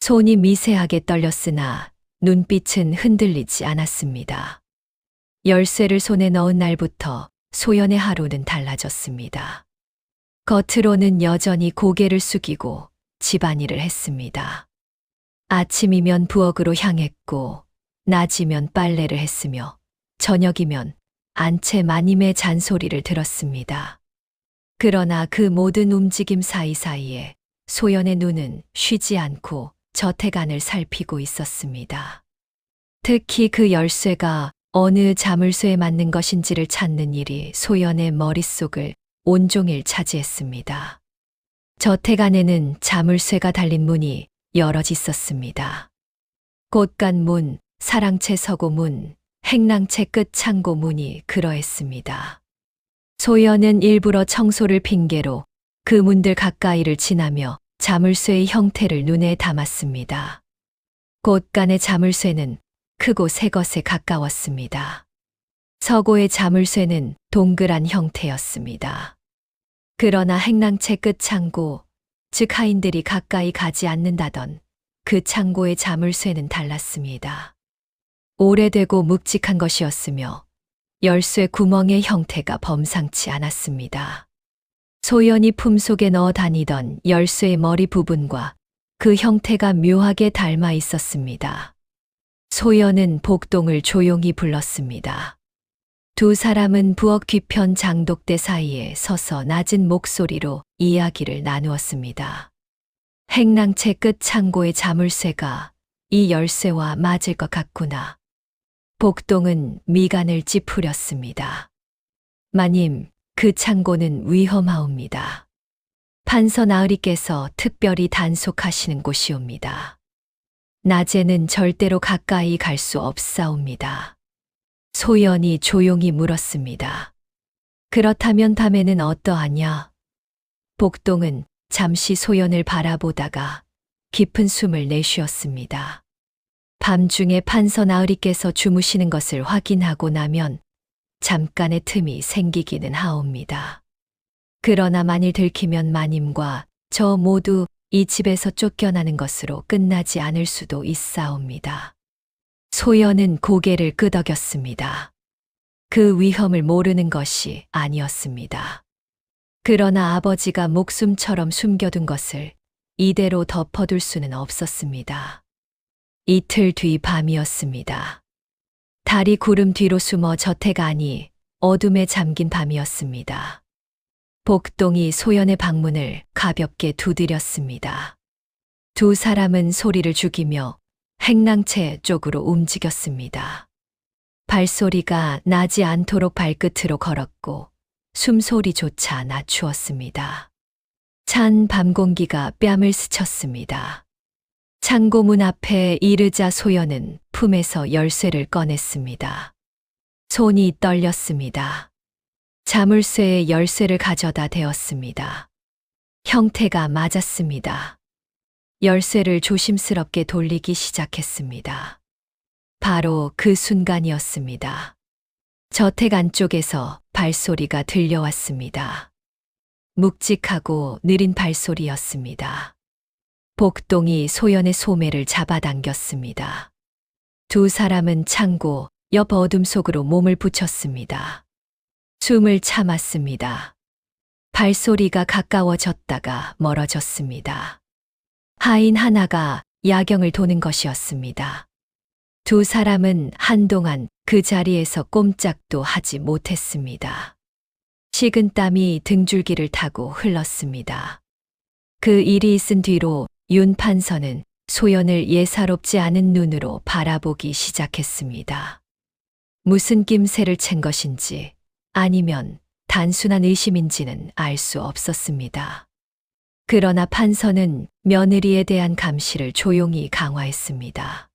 손이 미세하게 떨렸으나 눈빛은 흔들리지 않았습니다. 열쇠를 손에 넣은 날부터 소연의 하루는 달라졌습니다. 겉으로는 여전히 고개를 숙이고 집안일을 했습니다. 아침이면 부엌으로 향했고, 낮이면 빨래를 했으며, 저녁이면 안채 마님의 잔소리를 들었습니다. 그러나 그 모든 움직임 사이사이에 소연의 눈은 쉬지 않고 저택 안을 살피고 있었습니다. 특히 그 열쇠가 어느 자물쇠에 맞는 것인지를 찾는 일이 소연의 머릿속을 온종일 차지했습니다. 저택 안에는 자물쇠가 달린 문이 여럿 있었습니다. 곳간 문, 사랑채 서고 문, 행랑채 끝 창고 문이 그러했습니다. 소연은 일부러 청소를 핑계로 그 문들 가까이를 지나며 자물쇠의 형태를 눈에 담았습니다. 곳간의 자물쇠는 크고 새 것에 가까웠습니다. 서고의 자물쇠는 동그란 형태였습니다. 그러나 행랑채 끝 창고, 즉 하인들이 가까이 가지 않는다던 그 창고의 자물쇠는 달랐습니다. 오래되고 묵직한 것이었으며 열쇠 구멍의 형태가 범상치 않았습니다. 소연이 품속에 넣어 다니던 열쇠의 머리 부분과 그 형태가 묘하게 닮아 있었습니다. 소연은 복동을 조용히 불렀습니다. 두 사람은 부엌 뒤편 장독대 사이에 서서 낮은 목소리로 이야기를 나누었습니다. 행랑채 끝 창고의 자물쇠가 이 열쇠와 맞을 것 같구나. 복동은 미간을 찌푸렸습니다. 마님, 그 창고는 위험하옵니다. 판서 나으리께서 특별히 단속하시는 곳이옵니다. 낮에는 절대로 가까이 갈 수 없사옵니다. 소연이 조용히 물었습니다. 그렇다면 밤에는 어떠하냐? 복동은 잠시 소연을 바라보다가 깊은 숨을 내쉬었습니다. 밤중에 판서 나으리께서 주무시는 것을 확인하고 나면 잠깐의 틈이 생기기는 하옵니다. 그러나 만일 들키면 마님과 저 모두 이 집에서 쫓겨나는 것으로 끝나지 않을 수도 있사옵니다. 소연은 고개를 끄덕였습니다. 그 위험을 모르는 것이 아니었습니다. 그러나 아버지가 목숨처럼 숨겨둔 것을 이대로 덮어둘 수는 없었습니다. 이틀 뒤 밤이었습니다. 달이 구름 뒤로 숨어 저택 안이 어둠에 잠긴 밤이었습니다. 복동이 소연의 방문을 가볍게 두드렸습니다. 두 사람은 소리를 죽이며 행랑채 쪽으로 움직였습니다. 발소리가 나지 않도록 발끝으로 걸었고 숨소리조차 낮추었습니다. 찬 밤 공기가 뺨을 스쳤습니다. 창고문 앞에 이르자 소연은 품에서 열쇠를 꺼냈습니다. 손이 떨렸습니다. 자물쇠에 열쇠를 가져다 대었습니다. 형태가 맞았습니다. 열쇠를 조심스럽게 돌리기 시작했습니다. 바로 그 순간이었습니다. 저택 안쪽에서 발소리가 들려왔습니다. 묵직하고 느린 발소리였습니다. 복동이 소연의 소매를 잡아당겼습니다. 두 사람은 창고 옆 어둠 속으로 몸을 붙였습니다. 숨을 참았습니다. 발소리가 가까워졌다가 멀어졌습니다. 하인 하나가 야경을 도는 것이었습니다. 두 사람은 한동안 그 자리에서 꼼짝도 하지 못했습니다. 식은땀이 등줄기를 타고 흘렀습니다. 그 일이 있은 뒤로 윤 판서는 소연을 예사롭지 않은 눈으로 바라보기 시작했습니다. 무슨 낌새를 챈 것인지 아니면 단순한 의심인지는 알 수 없었습니다. 그러나 판서는 며느리에 대한 감시를 조용히 강화했습니다.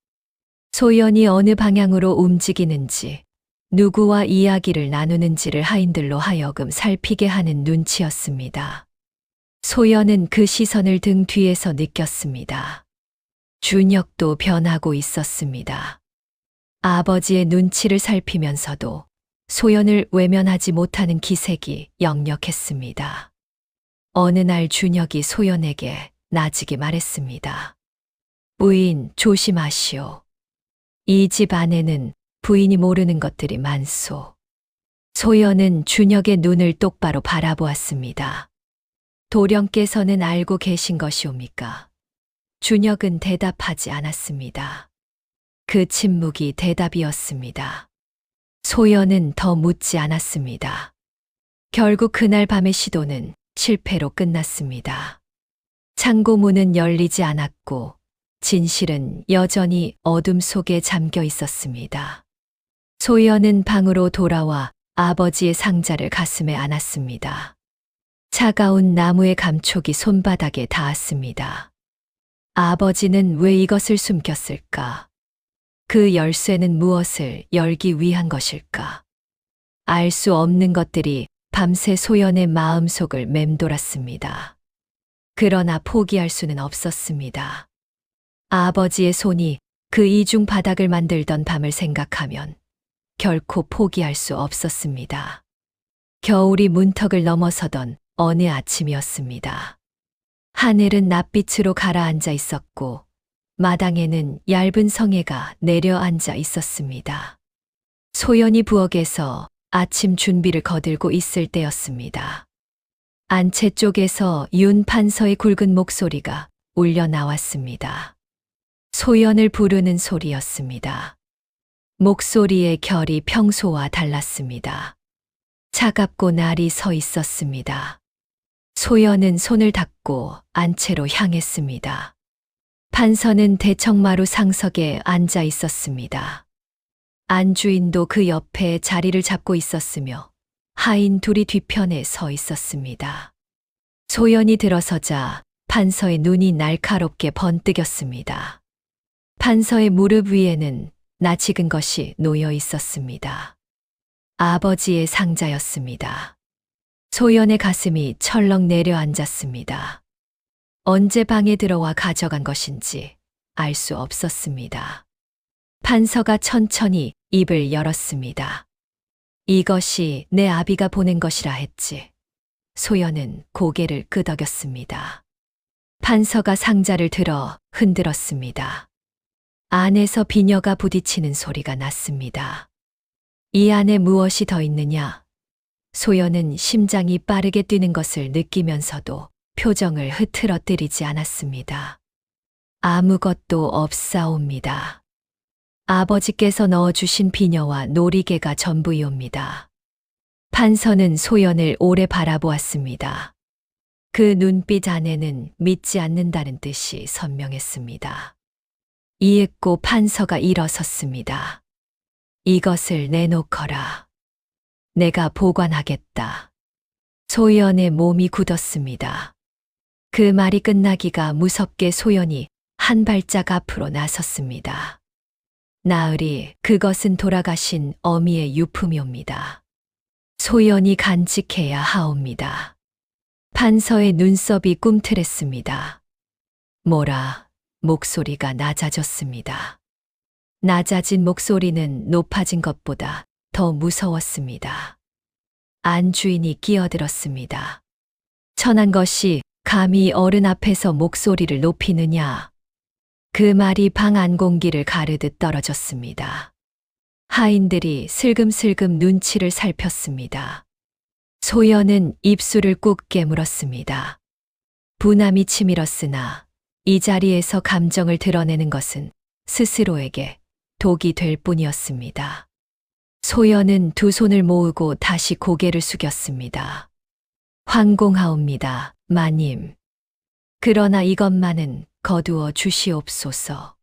소연이 어느 방향으로 움직이는지, 누구와 이야기를 나누는지를 하인들로 하여금 살피게 하는 눈치였습니다. 소연은 그 시선을 등 뒤에서 느꼈습니다. 준혁도 변하고 있었습니다. 아버지의 눈치를 살피면서도 소연을 외면하지 못하는 기색이 역력했습니다. 어느 날 준혁이 소연에게 나지게 말했습니다. 부인, 조심하시오. 이 집 안에는 부인이 모르는 것들이 많소. 소연은 준혁의 눈을 똑바로 바라보았습니다. 도령께서는 알고 계신 것이옵니까? 준혁은 대답하지 않았습니다. 그 침묵이 대답이었습니다. 소연은 더 묻지 않았습니다. 결국 그날 밤의 시도는 실패로 끝났습니다. 창고 문은 열리지 않았고 진실은 여전히 어둠 속에 잠겨 있었습니다. 소연은 방으로 돌아와 아버지의 상자를 가슴에 안았습니다. 차가운 나무의 감촉이 손바닥에 닿았습니다. 아버지는 왜 이것을 숨겼을까? 그 열쇠는 무엇을 열기 위한 것일까? 알 수 없는 것들이 밤새 소연의 마음속을 맴돌았습니다. 그러나 포기할 수는 없었습니다. 아버지의 손이 그 이중 바닥을 만들던 밤을 생각하면 결코 포기할 수 없었습니다. 겨울이 문턱을 넘어서던 어느 아침이었습니다. 하늘은 낯빛으로 가라앉아 있었고 마당에는 얇은 성에가 내려앉아 있었습니다. 소연이 부엌에서 아침 준비를 거들고 있을 때였습니다. 안채 쪽에서 윤 판서의 굵은 목소리가 울려 나왔습니다. 소연을 부르는 소리였습니다. 목소리의 결이 평소와 달랐습니다. 차갑고 날이 서 있었습니다. 소연은 손을 닦고 안채로 향했습니다. 판서는 대청마루 상석에 앉아 있었습니다. 안주인도 그 옆에 자리를 잡고 있었으며 하인 둘이 뒤편에 서 있었습니다. 소연이 들어서자 판서의 눈이 날카롭게 번뜩였습니다. 판서의 무릎 위에는 낯익은 것이 놓여 있었습니다. 아버지의 상자였습니다. 소연의 가슴이 철렁 내려앉았습니다. 언제 방에 들어와 가져간 것인지 알 수 없었습니다. 판서가 천천히 입을 열었습니다. 이것이 내 아비가 보낸 것이라 했지. 소연은 고개를 끄덕였습니다. 판서가 상자를 들어 흔들었습니다. 안에서 비녀가 부딪히는 소리가 났습니다. 이 안에 무엇이 더 있느냐? 소연은 심장이 빠르게 뛰는 것을 느끼면서도 표정을 흐트러뜨리지 않았습니다. 아무것도 없사옵니다. 아버지께서 넣어주신 비녀와 놀이개가 전부이옵니다. 판서는 소연을 오래 바라보았습니다. 그 눈빛 안에는 믿지 않는다는 뜻이 선명했습니다. 이윽고 판서가 일어섰습니다. 이것을 내놓거라. 내가 보관하겠다. 소연의 몸이 굳었습니다. 그 말이 끝나기가 무섭게 소연이 한 발짝 앞으로 나섰습니다. 나으리, 그것은 돌아가신 어미의 유품이옵니다. 소연이 간직해야 하옵니다. 판서의 눈썹이 꿈틀했습니다. 뭐라, 목소리가 낮아졌습니다. 낮아진 목소리는 높아진 것보다 더 무서웠습니다. 안주인이 끼어들었습니다. 천한 것이 감히 어른 앞에서 목소리를 높이느냐. 그 말이 방 안 공기를 가르듯 떨어졌습니다. 하인들이 슬금슬금 눈치를 살폈습니다. 소연은 입술을 꾹 깨물었습니다. 분함이 치밀었으나 이 자리에서 감정을 드러내는 것은 스스로에게 독이 될 뿐이었습니다. 소연은 두 손을 모으고 다시 고개를 숙였습니다. 황공하옵니다, 마님. 그러나 이것만은 거두어 주시옵소서.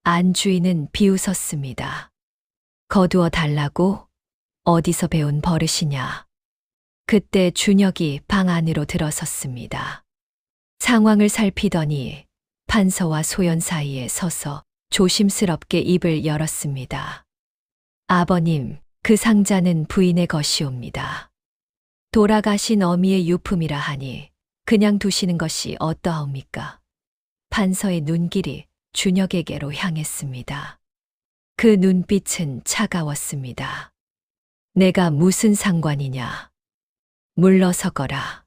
안주인은 비웃었습니다. 거두어 달라고? 어디서 배운 버릇이냐? 그때 준혁이 방 안으로 들어섰습니다. 상황을 살피더니 판서와 소연 사이에 서서 조심스럽게 입을 열었습니다. 아버님, 그 상자는 부인의 것이옵니다. 돌아가신 어미의 유품이라 하니 그냥 두시는 것이 어떠하옵니까? 판서의 눈길이 준혁에게로 향했습니다. 그 눈빛은 차가웠습니다. 내가 무슨 상관이냐? 물러서거라.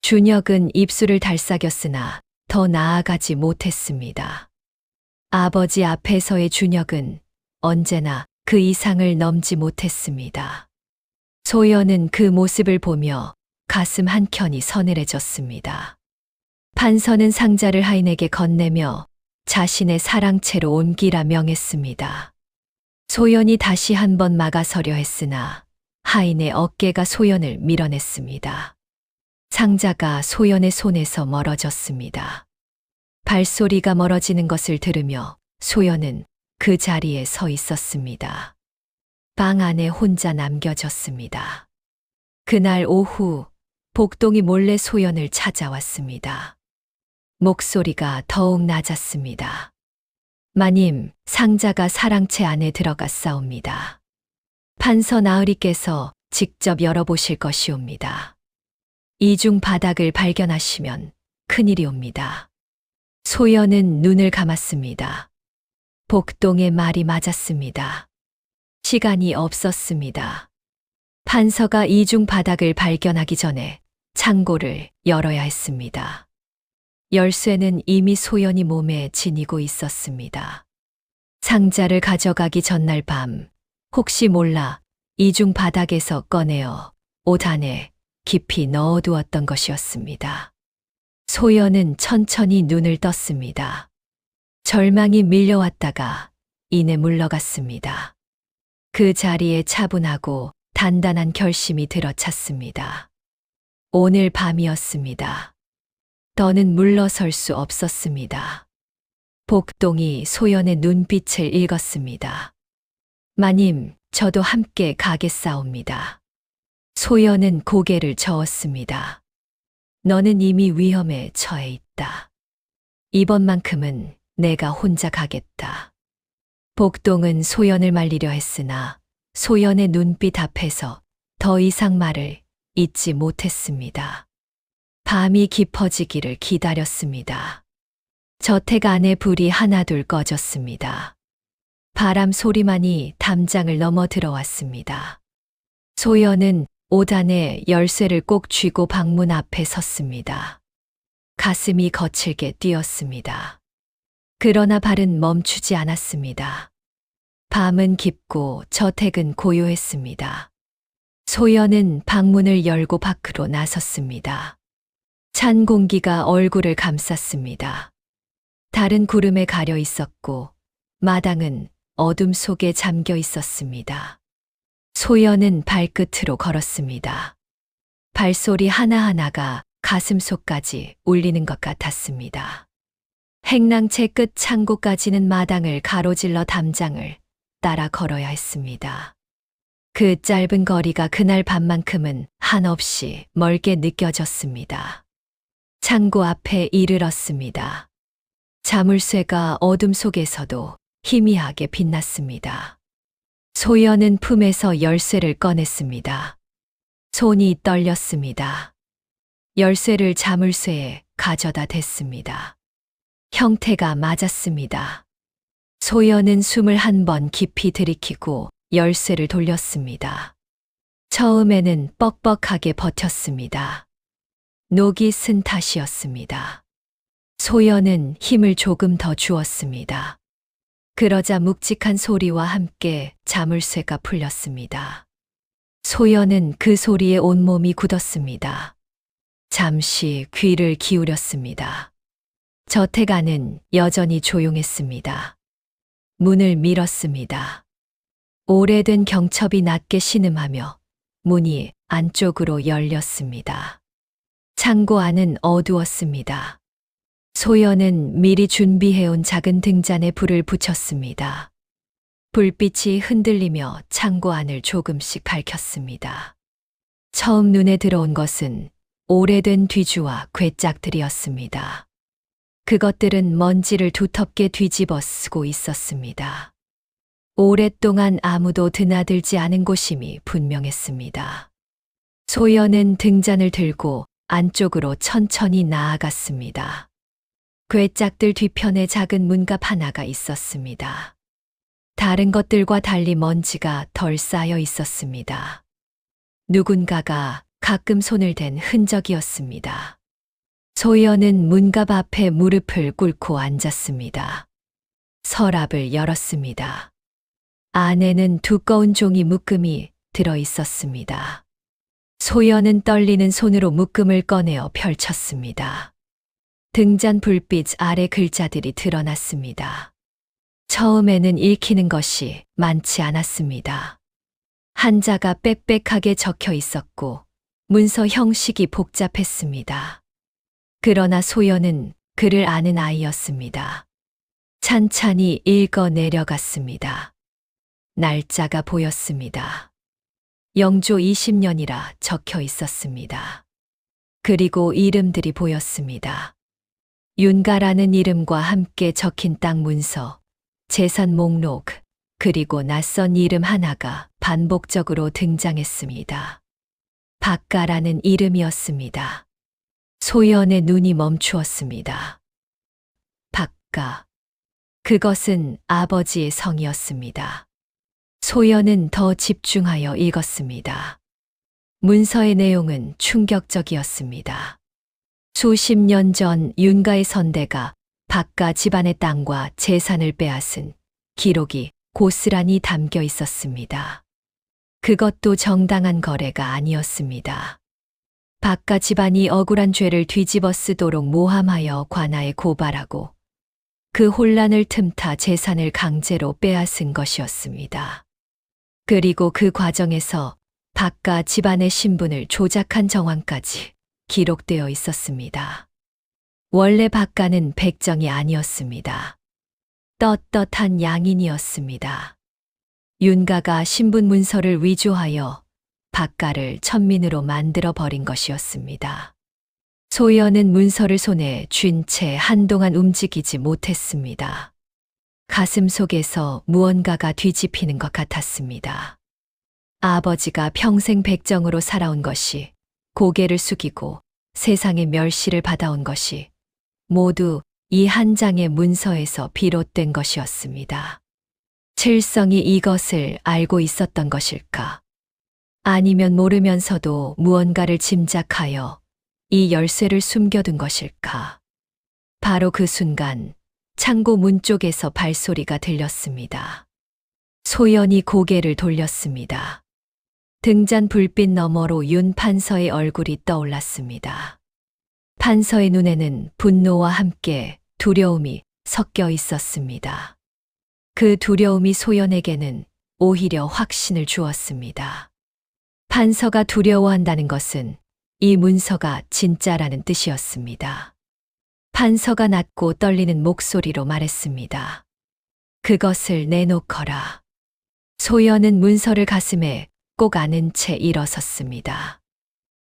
준혁은 입술을 달싹였으나 더 나아가지 못했습니다. 아버지 앞에서의 준혁은 언제나 그 이상을 넘지 못했습니다. 소연은 그 모습을 보며 가슴 한켠이 서늘해졌습니다. 판서는 상자를 하인에게 건네며 자신의 사랑채로 옮기라 명했습니다. 소연이 다시 한번 막아서려 했으나 하인의 어깨가 소연을 밀어냈습니다. 상자가 소연의 손에서 멀어졌습니다. 발소리가 멀어지는 것을 들으며 소연은 그 자리에 서 있었습니다. 방 안에 혼자 남겨졌습니다. 그날 오후 복동이 몰래 소연을 찾아왔습니다. 목소리가 더욱 낮았습니다. 마님, 상자가 사랑채 안에 들어갔사옵니다. 판서 나으리께서 직접 열어보실 것이옵니다. 이중 바닥을 발견하시면 큰일이옵니다. 소연은 눈을 감았습니다. 복동의 말이 맞았습니다. 시간이 없었습니다. 판서가 이중 바닥을 발견하기 전에 창고를 열어야 했습니다. 열쇠는 이미 소연이 몸에 지니고 있었습니다. 상자를 가져가기 전날 밤, 혹시 몰라 이중 바닥에서 꺼내어 옷 안에 깊이 넣어두었던 것이었습니다. 소연은 천천히 눈을 떴습니다. 절망이 밀려왔다가 이내 물러갔습니다. 그 자리에 차분하고 단단한 결심이 들어찼습니다. 오늘 밤이었습니다. 더는 물러설 수 없었습니다. 복동이 소연의 눈빛을 읽었습니다. 마님, 저도 함께 가겠사옵니다. 소연은 고개를 저었습니다. 너는 이미 위험에 처해 있다. 이번만큼은 내가 혼자 가겠다. 복동은 소연을 말리려 했으나 소연의 눈빛 앞에서 더 이상 말을 잇지 못했습니다. 밤이 깊어지기를 기다렸습니다. 저택 안에 불이 하나둘 꺼졌습니다. 바람 소리만이 담장을 넘어 들어왔습니다. 소연은 옷 안에 열쇠를 꼭 쥐고 방문 앞에 섰습니다. 가슴이 거칠게 뛰었습니다. 그러나 발은 멈추지 않았습니다. 밤은 깊고 저택은 고요했습니다. 소연은 방문을 열고 밖으로 나섰습니다. 찬 공기가 얼굴을 감쌌습니다. 달은 구름에 가려 있었고 마당은 어둠 속에 잠겨 있었습니다. 소연은 발끝으로 걸었습니다. 발소리 하나하나가 가슴속까지 울리는 것 같았습니다. 행랑채 끝 창고까지는 마당을 가로질러 담장을 따라 걸어야 했습니다. 그 짧은 거리가 그날 밤만큼은 한없이 멀게 느껴졌습니다. 창고 앞에 이르렀습니다. 자물쇠가 어둠 속에서도 희미하게 빛났습니다. 소연은 품에서 열쇠를 꺼냈습니다. 손이 떨렸습니다. 열쇠를 자물쇠에 가져다 댔습니다. 형태가 맞았습니다. 소연은 숨을 한 번 깊이 들이키고 열쇠를 돌렸습니다. 처음에는 뻑뻑하게 버텼습니다. 녹이 쓴 탓이었습니다. 소연은 힘을 조금 더 주었습니다. 그러자 묵직한 소리와 함께 자물쇠가 풀렸습니다. 소연은 그 소리에 온몸이 굳었습니다. 잠시 귀를 기울였습니다. 저택 안은 여전히 조용했습니다. 문을 밀었습니다. 오래된 경첩이 낮게 신음하며 문이 안쪽으로 열렸습니다. 창고 안은 어두웠습니다. 소연은 미리 준비해온 작은 등잔에 불을 붙였습니다. 불빛이 흔들리며 창고 안을 조금씩 밝혔습니다. 처음 눈에 들어온 것은 오래된 뒤주와 괴짝들이었습니다. 그것들은 먼지를 두텁게 뒤집어 쓰고 있었습니다. 오랫동안 아무도 드나들지 않은 곳임이 분명했습니다. 소연은 등잔을 들고 안쪽으로 천천히 나아갔습니다. 괴짝들 뒤편에 작은 문갑 하나가 있었습니다. 다른 것들과 달리 먼지가 덜 쌓여 있었습니다. 누군가가 가끔 손을 댄 흔적이었습니다. 소연은 문갑 앞에 무릎을 꿇고 앉았습니다. 서랍을 열었습니다. 안에는 두꺼운 종이 묶음이 들어 있었습니다. 소연은 떨리는 손으로 묶음을 꺼내어 펼쳤습니다. 등잔 불빛 아래 글자들이 드러났습니다. 처음에는 읽히는 것이 많지 않았습니다. 한자가 빽빽하게 적혀 있었고 문서 형식이 복잡했습니다. 그러나 소연은 글을 아는 아이였습니다. 찬찬히 읽어 내려갔습니다. 날짜가 보였습니다. 영조 20년이라 적혀 있었습니다. 그리고 이름들이 보였습니다. 윤가라는 이름과 함께 적힌 땅 문서, 재산 목록, 그리고 낯선 이름 하나가 반복적으로 등장했습니다. 박가라는 이름이었습니다. 소연의 눈이 멈추었습니다. 박가. 그것은 아버지의 성이었습니다. 소연은 더 집중하여 읽었습니다. 문서의 내용은 충격적이었습니다. 수십 년 전 윤가의 선대가 박가 집안의 땅과 재산을 빼앗은 기록이 고스란히 담겨 있었습니다. 그것도 정당한 거래가 아니었습니다. 박가 집안이 억울한 죄를 뒤집어 쓰도록 모함하여 관아에 고발하고 그 혼란을 틈타 재산을 강제로 빼앗은 것이었습니다. 그리고 그 과정에서 박가 집안의 신분을 조작한 정황까지 기록되어 있었습니다. 원래 박가는 백정이 아니었습니다. 떳떳한 양인이었습니다. 윤가가 신분 문서를 위조하여 박가를 천민으로 만들어 버린 것이었습니다. 소연은 문서를 손에 쥔 채 한동안 움직이지 못했습니다. 가슴 속에서 무언가가 뒤집히는 것 같았습니다. 아버지가 평생 백정으로 살아온 것이, 고개를 숙이고 세상의 멸시를 받아온 것이 모두 이 한 장의 문서에서 비롯된 것이었습니다. 칠성이 이것을 알고 있었던 것일까? 아니면 모르면서도 무언가를 짐작하여 이 열쇠를 숨겨둔 것일까? 바로 그 순간 창고 문 쪽에서 발소리가 들렸습니다. 소연이 고개를 돌렸습니다. 등잔 불빛 너머로 윤 판서의 얼굴이 떠올랐습니다. 판서의 눈에는 분노와 함께 두려움이 섞여 있었습니다. 그 두려움이 소연에게는 오히려 확신을 주었습니다. 판서가 두려워한다는 것은 이 문서가 진짜라는 뜻이었습니다. 판서가 낮고 떨리는 목소리로 말했습니다. 그것을 내놓거라. 소연은 문서를 가슴에 꼭 안은 채 일어섰습니다.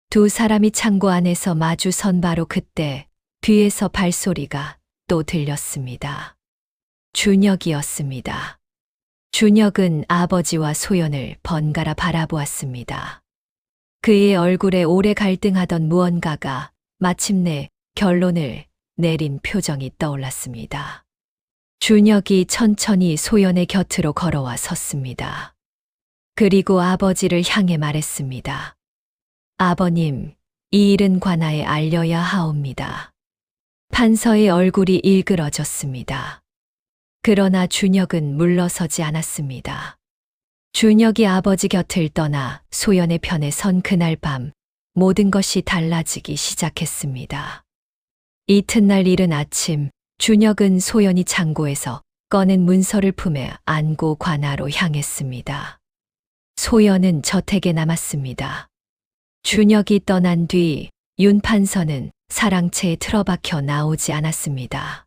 두 사람이 창고 안에서 마주 선 바로 그때 뒤에서 발소리가 또 들렸습니다. 준혁이었습니다. 준혁은 아버지와 소연을 번갈아 바라보았습니다. 그의 얼굴에 오래 갈등하던 무언가가 마침내 결론을 내린 표정이 떠올랐습니다. 준혁이 천천히 소연의 곁으로 걸어와 섰습니다. 그리고 아버지를 향해 말했습니다. 아버님, 이 일은 관아에 알려야 하옵니다. 판서의 얼굴이 일그러졌습니다. 그러나 준혁은 물러서지 않았습니다. 준혁이 아버지 곁을 떠나 소연의 편에 선 그날 밤 모든 것이 달라지기 시작했습니다. 이튿날 이른 아침 준혁은 소연이 창고에서 꺼낸 문서를 품에 안고 관아로 향했습니다. 소연은 저택에 남았습니다. 준혁이 떠난 뒤 윤 판서는 사랑채에 틀어박혀 나오지 않았습니다.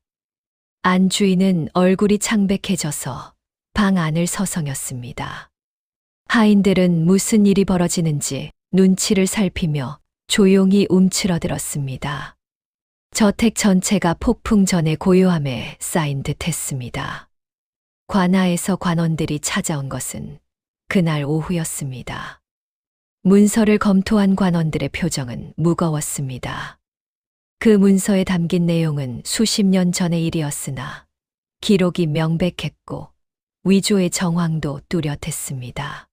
안 주인은 얼굴이 창백해져서 방 안을 서성였습니다. 하인들은 무슨 일이 벌어지는지 눈치를 살피며 조용히 움츠러들었습니다. 저택 전체가 폭풍 전의 고요함에 쌓인 듯 했습니다. 관아에서 관원들이 찾아온 것은 그날 오후였습니다. 문서를 검토한 관원들의 표정은 무거웠습니다. 그 문서에 담긴 내용은 수십 년 전의 일이었으나 기록이 명백했고 위조의 정황도 뚜렷했습니다.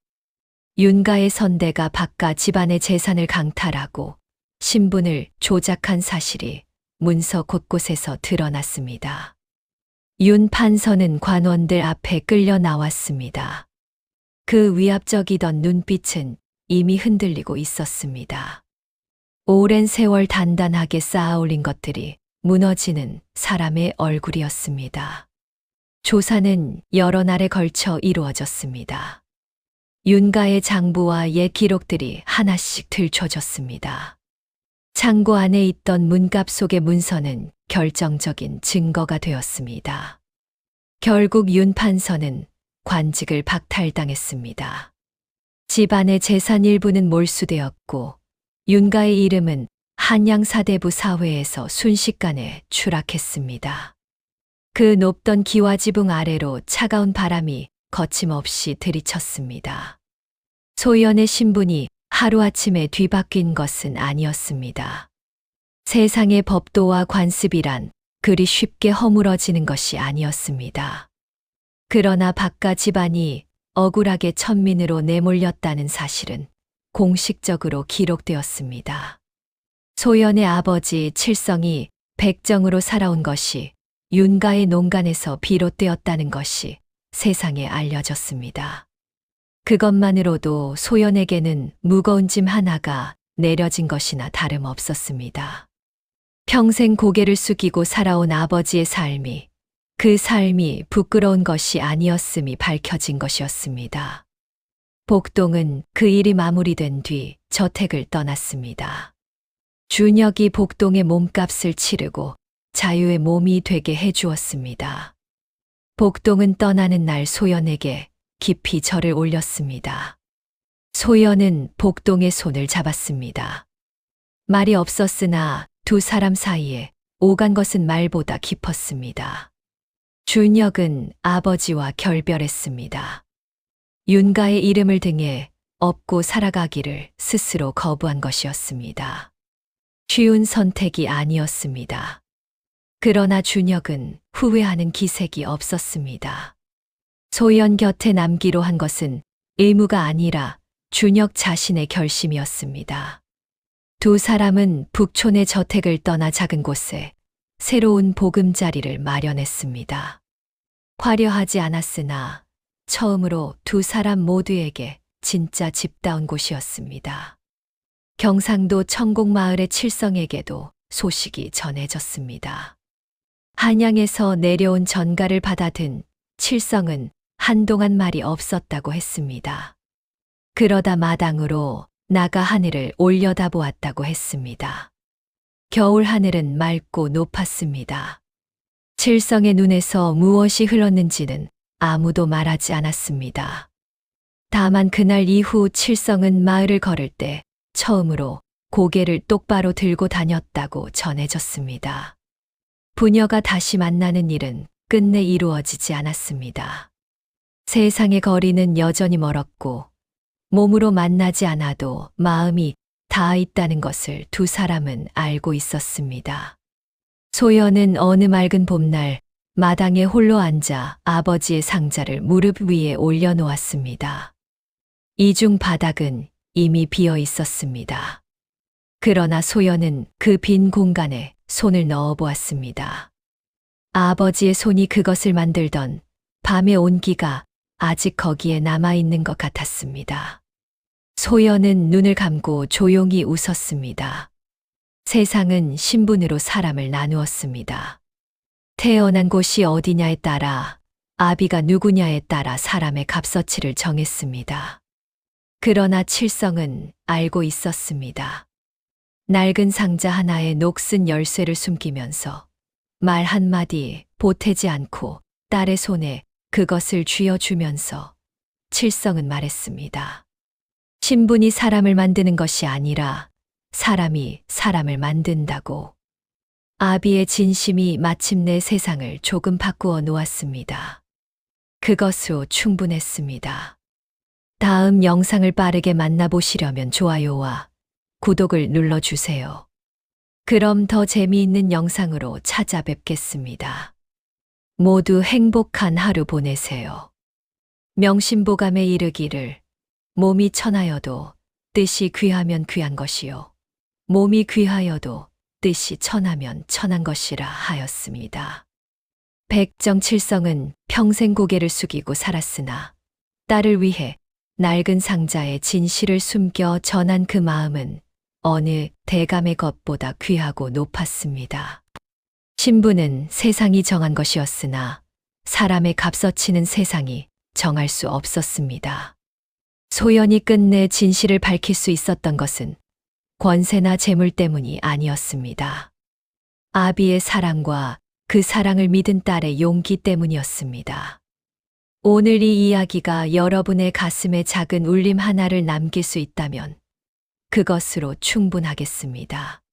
윤가의 선대가 박가 집안의 재산을 강탈하고 신분을 조작한 사실이 문서 곳곳에서 드러났습니다. 윤 판서는 관원들 앞에 끌려 나왔습니다. 그 위압적이던 눈빛은 이미 흔들리고 있었습니다. 오랜 세월 단단하게 쌓아올린 것들이 무너지는 사람의 얼굴이었습니다. 조사는 여러 날에 걸쳐 이루어졌습니다. 윤가의 장부와 옛 기록들이 하나씩 들춰졌습니다. 창고 안에 있던 문갑 속의 문서는 결정적인 증거가 되었습니다. 결국 윤 판서는 관직을 박탈당했습니다. 집안의 재산 일부는 몰수되었고 윤가의 이름은 한양사대부 사회에서 순식간에 추락했습니다. 그 높던 기와지붕 아래로 차가운 바람이 거침없이 들이쳤습니다. 소연의 신분이 하루아침에 뒤바뀐 것은 아니었습니다. 세상의 법도와 관습이란 그리 쉽게 허물어지는 것이 아니었습니다. 그러나 박가 집안이 억울하게 천민으로 내몰렸다는 사실은 공식적으로 기록되었습니다. 소연의 아버지 칠성이 백정으로 살아온 것이 윤가의 농간에서 비롯되었다는 것이 세상에 알려졌습니다. 그것만으로도 소연에게는 무거운 짐 하나가 내려진 것이나 다름없었습니다. 평생 고개를 숙이고 살아온 아버지의 삶이 그 삶이 부끄러운 것이 아니었음이 밝혀진 것이었습니다. 복동은 그 일이 마무리된 뒤 저택을 떠났습니다. 준혁이 복동의 몸값을 치르고 자유의 몸이 되게 해주었습니다. 복동은 떠나는 날 소연에게 깊이 절을 올렸습니다. 소연은 복동의 손을 잡았습니다. 말이 없었으나 두 사람 사이에 오간 것은 말보다 깊었습니다. 준혁은 아버지와 결별했습니다. 윤가의 이름을 등에 업고 살아가기를 스스로 거부한 것이었습니다. 쉬운 선택이 아니었습니다. 그러나 준혁은 후회하는 기색이 없었습니다. 소연 곁에 남기로 한 것은 의무가 아니라 준혁 자신의 결심이었습니다. 두 사람은 북촌의 저택을 떠나 작은 곳에 새로운 보금자리를 마련했습니다. 화려하지 않았으나 처음으로 두 사람 모두에게 진짜 집다운 곳이었습니다. 경상도 청곡마을의 칠성에게도 소식이 전해졌습니다. 한양에서 내려온 전가를 받아든 칠성은 한동안 말이 없었다고 했습니다. 그러다 마당으로 나가 하늘을 올려다보았다고 했습니다. 겨울 하늘은 맑고 높았습니다. 칠성의 눈에서 무엇이 흘렀는지는 아무도 말하지 않았습니다. 다만 그날 이후 칠성은 마을을 걸을 때 처음으로 고개를 똑바로 들고 다녔다고 전해졌습니다. 부녀가 다시 만나는 일은 끝내 이루어지지 않았습니다. 세상의 거리는 여전히 멀었고 몸으로 만나지 않아도 마음이 닿아 있다는 것을 두 사람은 알고 있었습니다. 소연은 어느 맑은 봄날 마당에 홀로 앉아 아버지의 상자를 무릎 위에 올려놓았습니다. 이중 바닥은 이미 비어 있었습니다. 그러나 소연은 그 빈 공간에 손을 넣어 보았습니다. 아버지의 손이 그것을 만들던 밤의 온기가 아직 거기에 남아있는 것 같았습니다. 소연은 눈을 감고 조용히 웃었습니다. 세상은 신분으로 사람을 나누었습니다. 태어난 곳이 어디냐에 따라, 아비가 누구냐에 따라 사람의 값어치를 정했습니다. 그러나 칠성은 알고 있었습니다. 낡은 상자 하나에 녹슨 열쇠를 숨기면서 말 한마디 보태지 않고 딸의 손에 그것을 쥐어주면서 칠성은 말했습니다. 신분이 사람을 만드는 것이 아니라 사람이 사람을 만든다고. 아비의 진심이 마침내 세상을 조금 바꾸어 놓았습니다. 그것으로 충분했습니다. 다음 영상을 빠르게 만나보시려면 좋아요와 구독을 눌러주세요. 그럼 더 재미있는 영상으로 찾아뵙겠습니다. 모두 행복한 하루 보내세요. 명심보감에 이르기를 몸이 천하여도 뜻이 귀하면 귀한 것이요 몸이 귀하여도 뜻이 천하면 천한 것이라 하였습니다. 백정칠성은 평생 고개를 숙이고 살았으나 딸을 위해 낡은 상자에 진실을 숨겨 전한 그 마음은 어느 대감의 것보다 귀하고 높았습니다. 신부는 세상이 정한 것이었으나 사람의 값어치는 세상이 정할 수 없었습니다. 소연이 끝내 진실을 밝힐 수 있었던 것은 권세나 재물 때문이 아니었습니다. 아비의 사랑과 그 사랑을 믿은 딸의 용기 때문이었습니다. 오늘 이 이야기가 여러분의 가슴에 작은 울림 하나를 남길 수 있다면 그것으로 충분하겠습니다.